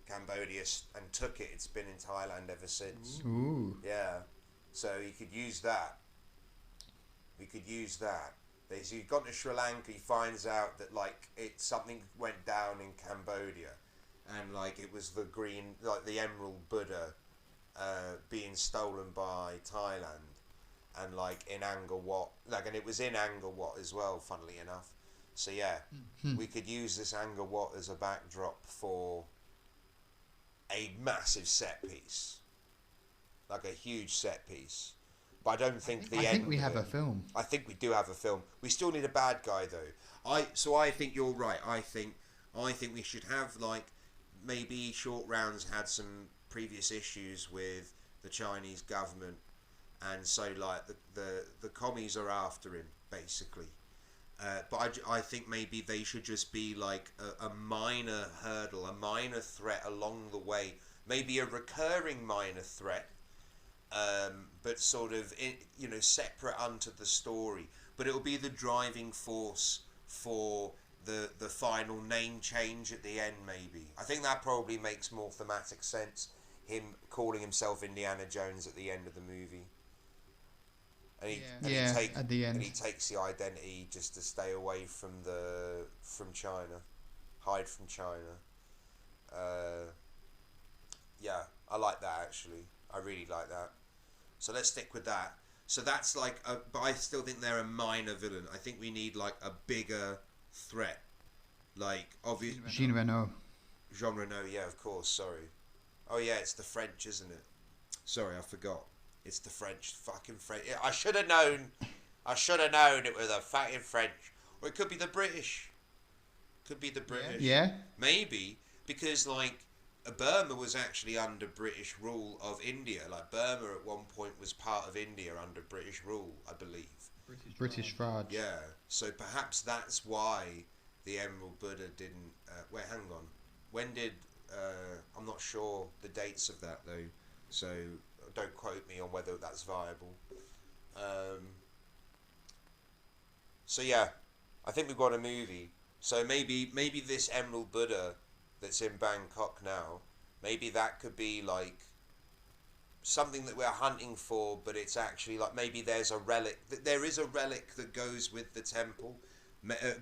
Cambodia and took it. It's been in Thailand ever since. Ooh. Yeah, so you could use that. We could use that. So he's gone to Sri Lanka. He finds out that like something went down in Cambodia, and like it was the emerald Buddha being stolen by Thailand, and like in Angkor Wat, and it was in Angkor Wat as well, funnily enough. So yeah, we could use this Angkor Wat as a backdrop for a massive set piece, like a huge set piece. But I don't think I think we have a film. I think we do have a film. We still need a bad guy though. I think you're right. I think we should have like maybe Short Rounds had some previous issues with the Chinese government, and so like the commies are after him basically. But I think maybe they should just be like a minor hurdle, a minor threat along the way, maybe a recurring minor threat, but sort of separate unto the story. But it will be the driving force for the final name change at the end. Maybe I think that probably makes more thematic sense. Him calling himself Indiana Jones at the end of the movie. And at the end. And he takes the identity just to stay away from China, hide from China. Yeah, I like that actually. I really like that. So let's stick with that. So that's like, but I still think they're a minor villain. I think we need like a bigger threat, like obviously Jean Reno. Jean Reno, yeah, of course. Sorry. Oh yeah, it's the French, isn't it? Sorry, I forgot. It's the French, fucking French. I should have known. It was the fucking French. Or it could be the British. Could be the British. Yeah. Maybe, because, like, Burma was actually under British rule of India. Like, Burma at one point was part of India under British rule, I believe. British Raj. Yeah. So perhaps that's why the Emerald Buddha didn't... wait, hang on. When did... I'm not sure the dates of that, though. So... don't quote me on whether that's viable. So yeah, I think we've got a movie. So maybe this Emerald Buddha that's in Bangkok now, maybe that could be like something that we're hunting for, but it's actually like maybe there's a relic. There is a relic that goes with the temple,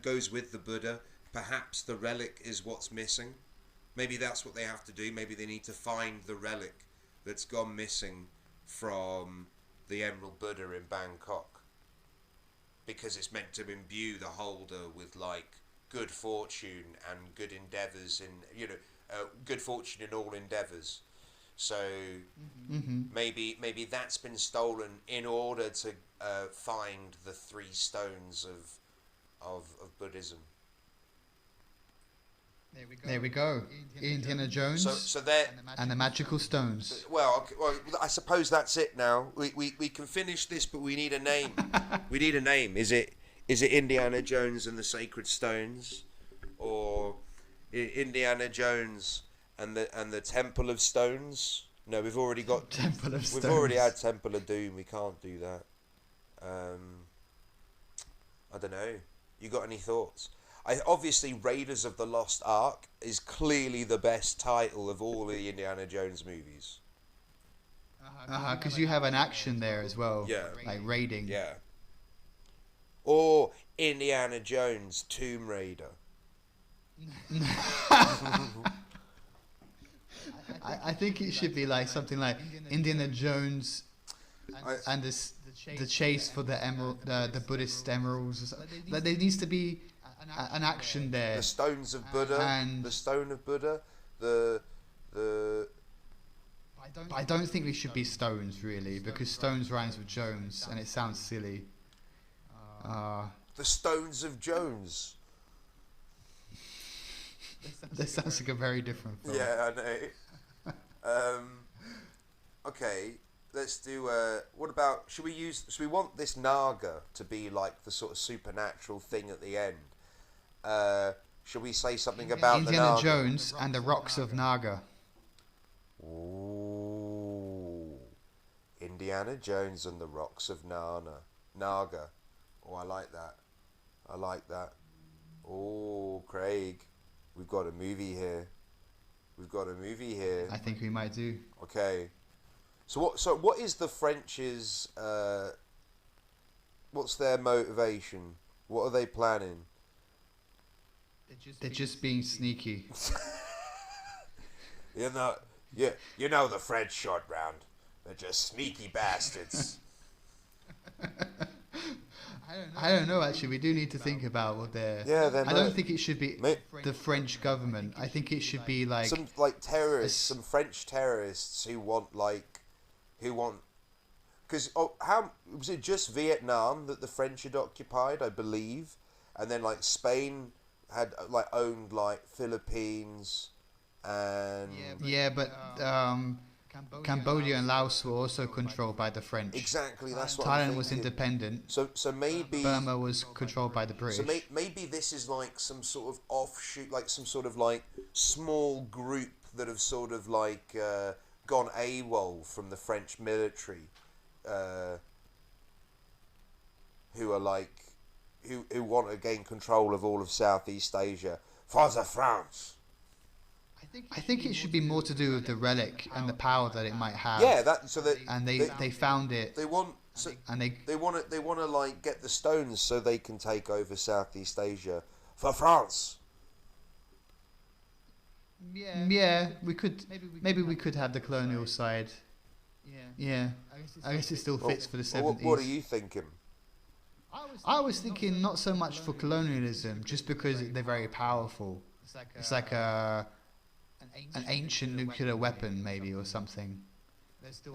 goes with the Buddha. Perhaps the relic is what's missing. Maybe that's what they have to do. Maybe they need to find the relic that's gone missing from the Emerald Buddha in Bangkok, because it's meant to imbue the holder with like good fortune and good endeavours in good fortune in all endeavours. So maybe that's been stolen in order to find the 3 stones of Buddhism. There we go. Indiana Jones So there, and the magical stones. well, I suppose that's it now. We can finish this, but we need a name. We need a name. Is it Indiana Jones and the Sacred Stones, or Indiana Jones and the Temple of Stones? No, we've already got Temple of Stones. We've already had Temple of Doom. We can't do that. I don't know. You got any thoughts? Obviously, Raiders of the Lost Ark is clearly the best title of all the Indiana Jones movies. Because you have an action there as well. Yeah. Like raiding. Yeah. Or Indiana Jones Tomb Raider. I think it should be like something like Indiana Jones and the chase for the emerald, the Buddhist emeralds. Or something. Like there needs to be an action there. The Stones of Buddha. And the Stone of Buddha. The. I don't think we should be stones really, because stones rhymes with Jones and it sounds silly. The Stones of Jones. That sounds like a very different film. Yeah, I know. Okay, let's do. What about? Should we want this Naga to be like the sort of supernatural thing at the end? Should we say something about Indiana the Naga? Jones and the Rocks of Naga? Ooh, Indiana Jones and the Rocks of Naga. Oh, I like that. I like that. Oh, Craig, we've got a movie here. I think we might do. Okay. So what is the French's? What's their motivation? What are they planning? They're just being sneaky. You know the French short round. They're just sneaky bastards. I don't know. Actually, we do need to think about what they're. Yeah, I don't think it should be the French government. I think it should be like some terrorists, some French terrorists who want. Because how was it just Vietnam that the French had occupied, I believe, and then like Spain had owned like Philippines and but Cambodia and Laos were also controlled by the French. Exactly, that's what Thailand was independent. So maybe Burma was controlled by the British. So maybe this is like some sort of offshoot, like some sort of like small group that have sort of like gone AWOL from the French military, who are like who want to gain control of all of Southeast Asia for the France. I think it should be more to do with the relic and the power that it might have. Yeah, they found it. They want they want to like get the stones so they can take over Southeast Asia for France. Yeah, we could maybe we could have the colonial side. Yeah, I guess it still fits for the 70s. What are you thinking? I was thinking not so much for colonialism, just because they're very powerful. It's like an ancient nuclear weapon, maybe, or something.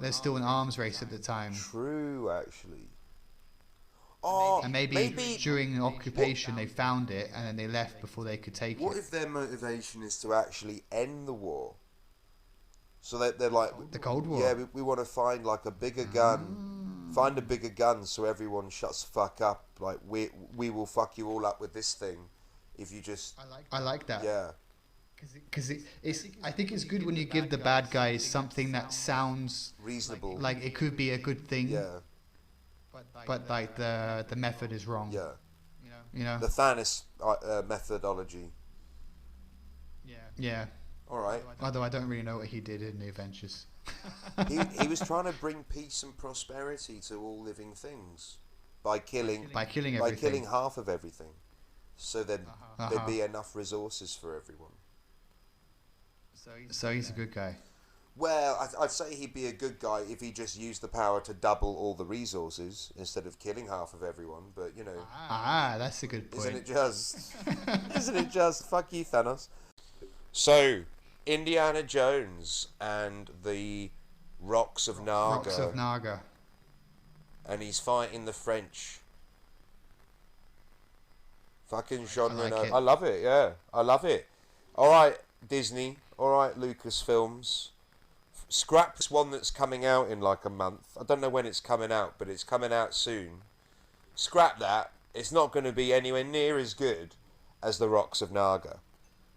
There's still an arms race at the time. True, actually. And maybe during an occupation they found it and then they left before they could take it. What if their motivation is to actually end the war? So they're like the Cold War. Yeah, we want to find like a bigger gun. Find a bigger gun so everyone shuts the fuck up. Like we will fuck you all up with this thing if you just. I like that. Yeah. Because I think it's good when you give the bad guys something that sounds reasonable, like it could be a good thing. Yeah. But like the method is wrong. Yeah. You know. The Thanos methodology. Yeah. All right. Although I don't really know what he did in the Avengers. he was trying to bring peace and prosperity to all living things by killing half of everything, so then there'd be enough resources for everyone. So he's a good guy. Well, I'd say he'd be a good guy if he just used the power to double all the resources instead of killing half of everyone. But you know, that's a good point. Isn't it just? Isn't it just? Fuck you, Thanos. So, Indiana Jones and the Rocks of Naga. Rocks of Naga. And he's fighting the French. Fucking Jean Reno. I love it, yeah. I love it. Alright, Disney. Alright, Lucasfilms. Scrap this one that's coming out in like a month. I don't know when it's coming out, but it's coming out soon. Scrap that. It's not going to be anywhere near as good as the Rocks of Naga.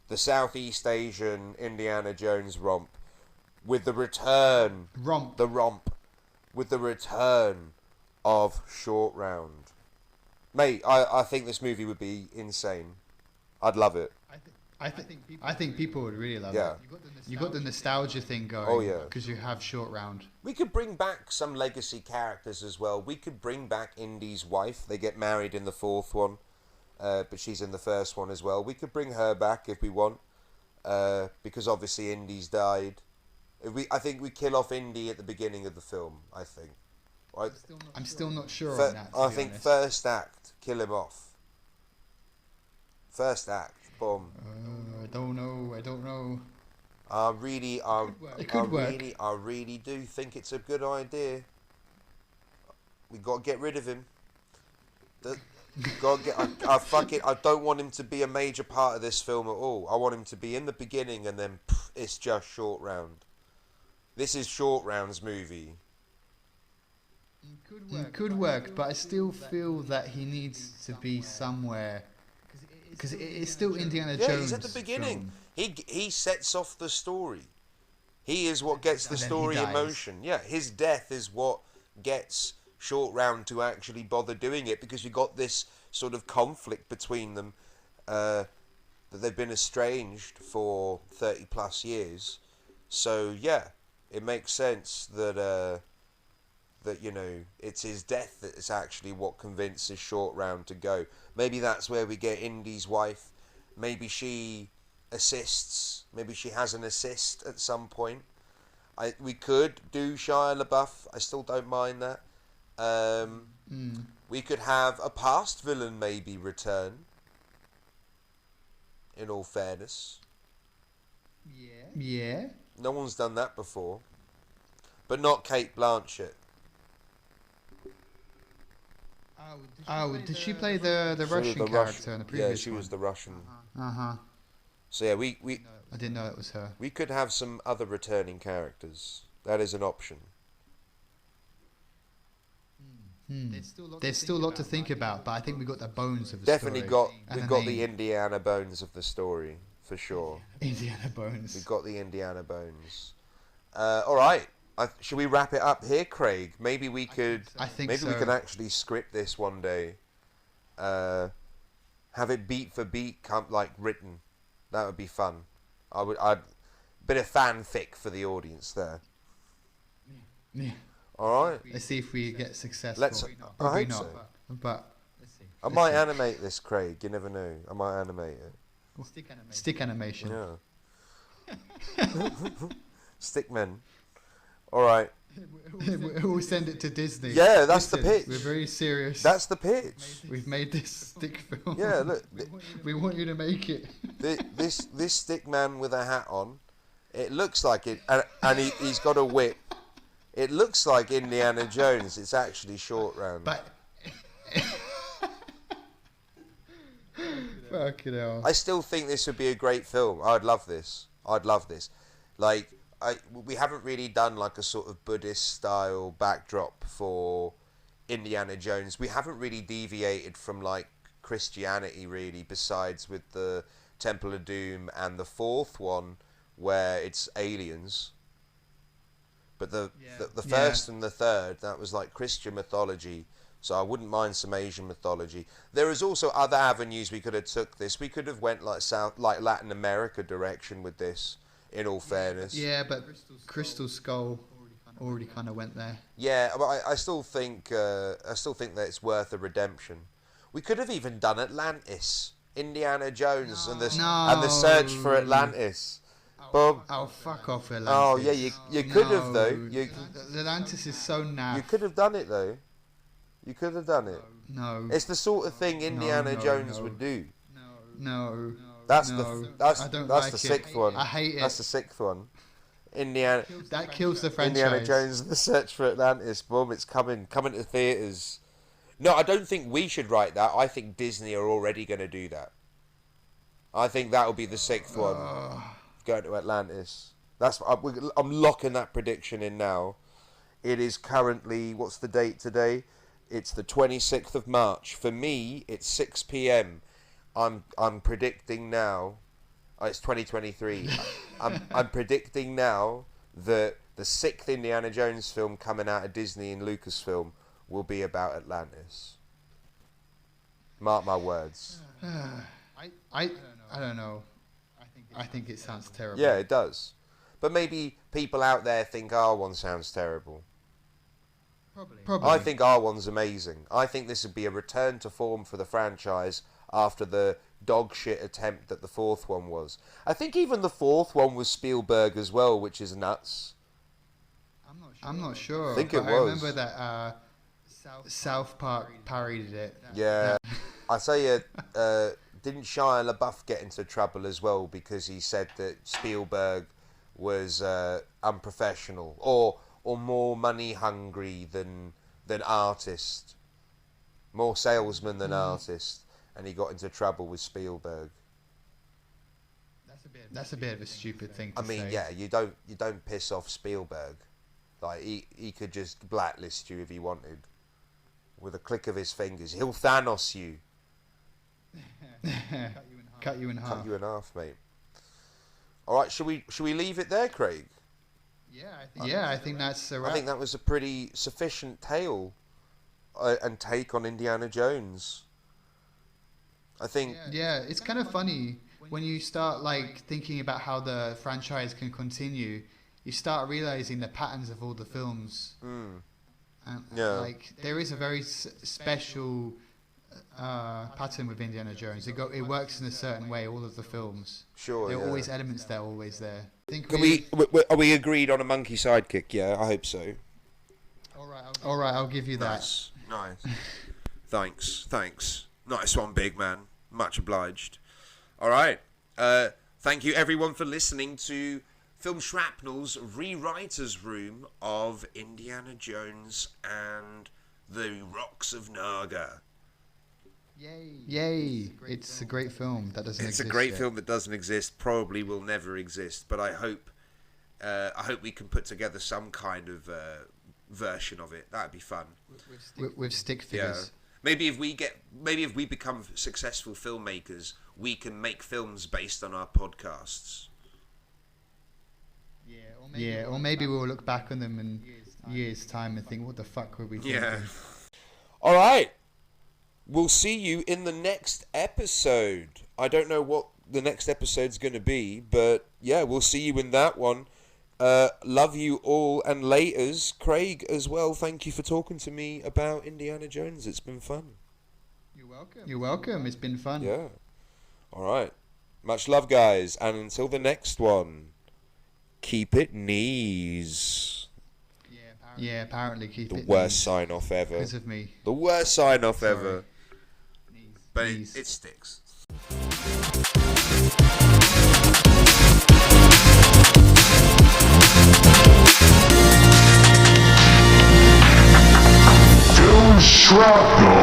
The Southeast Asian Indiana Jones romp. With the return. With the return of Short Round. Mate, I think this movie would be insane. I'd love it. I think people would really love it. You got the nostalgia thing going. Oh yeah. Because you have Short Round. We could bring back some legacy characters as well. We could bring back Indy's wife. They get married in the fourth one, but she's in the first one as well. We could bring her back if we want, because obviously Indy's died. I think we kill off Indy at the beginning of the film. I think. Right? I'm still not sure on that. I think first act, kill him off. First act, boom. I don't know. I really do think it's a good idea. We got to get rid of him. I don't want him to be a major part of this film at all. I want him to be in the beginning and then it's just Short Round. This is Short Round's movie. It could work, but I still feel that he needs to be somewhere. Because it's still Indiana Jones. Yeah, he's at the beginning. He sets off the story. He is what gets the story in motion. Yeah, his death is what gets Short Round to actually bother doing it, because you got this sort of conflict between them, that they've been estranged for 30 plus years. So yeah, it makes sense that you know, it's his death that is actually what convinces Short Round to go. Maybe that's where we get Indy's wife. Maybe she assists. Maybe she has an assist at some point. We could do Shia LaBeouf. I still don't mind that. We could have a past villain maybe return. In all fairness. Yeah. No one's done that before. But not Cate Blanchett. Did she play the Russian character in the previous one? Yeah, she was the Russian. Uh-huh. So yeah, I didn't know it was her. We could have some other returning characters. That is an option. There's still a lot to think about, but I think we got the bones of the Definitely story. We've got the Indiana bones of the story, for sure. Indiana bones. We've got the Indiana bones. Alright. Should we wrap it up here, Craig? Maybe we could. I think maybe so. we can actually script this one day. Have it beat for beat, like written. That would be fun. I'd bit of fanfic for the audience there. Yeah. All right. Let's see if we get successful. Probably not. So. But let's see. I might animate this, Craig. You never know. I might animate it. Stick animation. Yeah. Stickmen. All right. We'll send it to Disney. Yeah, that's the pitch. We're very serious. That's the pitch. We've made this stick film. Yeah, look. We want you to make it. This stick man with a hat on, it looks like it, and he's got a whip. It looks like Indiana Jones. It's actually Short Round. But fucking hell. I still think this would be a great film. I'd love this. Like, we haven't really done like a sort of Buddhist style backdrop for Indiana Jones. We haven't really deviated from like Christianity really, besides with the Temple of Doom and the fourth one where it's aliens. But the first and the third, that was like Christian mythology. So I wouldn't mind some Asian mythology. There is also other avenues we could have took this. We could have went like Latin America direction with this. In all fairness. Yeah, but Crystal Skull already kind of went there. Yeah, but I still think that it's worth a redemption. We could have even done Atlantis, Indiana Jones, and the search for Atlantis. Bob. Oh, fuck off, Atlantis. Oh yeah, you could have though. Atlantis is so naff. You could have done it though. You could have done it. No. It's the sort of thing Indiana Jones would do. No. That's No, that's I don't that's like the it. sixth one. I hate it. That's the sixth one. Indiana That kills the franchise. Indiana Jones and the Search for Atlantis. Boom! It's coming to theaters. No, I don't think we should write that. I think Disney are already going to do that. I think that will be the sixth one, going to Atlantis. I'm locking that prediction in now. It is currently, what's the date today? It's the 26th of March. For me, it's 6 p.m. I'm predicting now. Oh, it's 2023. I'm predicting now that the sixth Indiana Jones film coming out of Disney and Lucasfilm will be about Atlantis. Mark my words. I don't know. I think it sounds terrible. Yeah, it does. But maybe people out there think R1 sounds terrible. Probably. I think R1's amazing. I think this would be a return to form for the franchise after the dog shit attempt that the fourth one was. I think even the fourth one was Spielberg as well, which is nuts. I'm not sure. I think it was. I remember that South Park parodied it. Yeah. I say, didn't Shia LaBeouf get into trouble as well because he said that Spielberg was unprofessional or more money hungry than artist, more salesman than artist, and he got into trouble with Spielberg. That's a bit of a stupid thing to say. I mean, yeah, you don't piss off Spielberg. Like he could just blacklist you if he wanted. With a click of his fingers, he'll Thanos you. Cut you in half. Cut you in half, mate. All right, should we leave it there, Craig? I think that's a wrap. I think that was a pretty sufficient tale and take on Indiana Jones. I think. Yeah, it's kind of funny when you start like thinking about how the franchise can continue. You start realizing the patterns of all the films. Like there is a very special pattern with Indiana Jones. It works in a certain way. All of the films. Sure. There are always elements that are always there. I think are we agreed on a monkey sidekick? Yeah, I hope so. All right, I'll give you that. Nice. Thanks. Nice one, big man. Much obliged. All right. Thank you, everyone, for listening to Film Shrapnel's Rewriters Room of Indiana Jones and the Rocks of Naga. Yay! It's a great film that doesn't exist. It's a great yet. film that doesn't exist. Probably will never exist. But I hope we can put together some kind of version of it. That'd be fun. With stick figures. Yeah. Maybe if we become successful filmmakers, we can make films based on our podcasts. Yeah, or maybe we'll look back on them in years' time and think, what the fuck were we thinking? Yeah. All right. We'll see you in the next episode. I don't know what the next episode's going to be, but yeah, we'll see you in that one. Love you all and laters. Craig as well, thank you for talking to me about Indiana Jones. It's been fun. You're welcome. It's been fun. Yeah. All right. Much love, guys. And until the next one, keep it knees. Yeah, apparently keep it The worst sign-off ever. because of me. The worst sign-off ever. But Knees. it sticks. Shrapnel.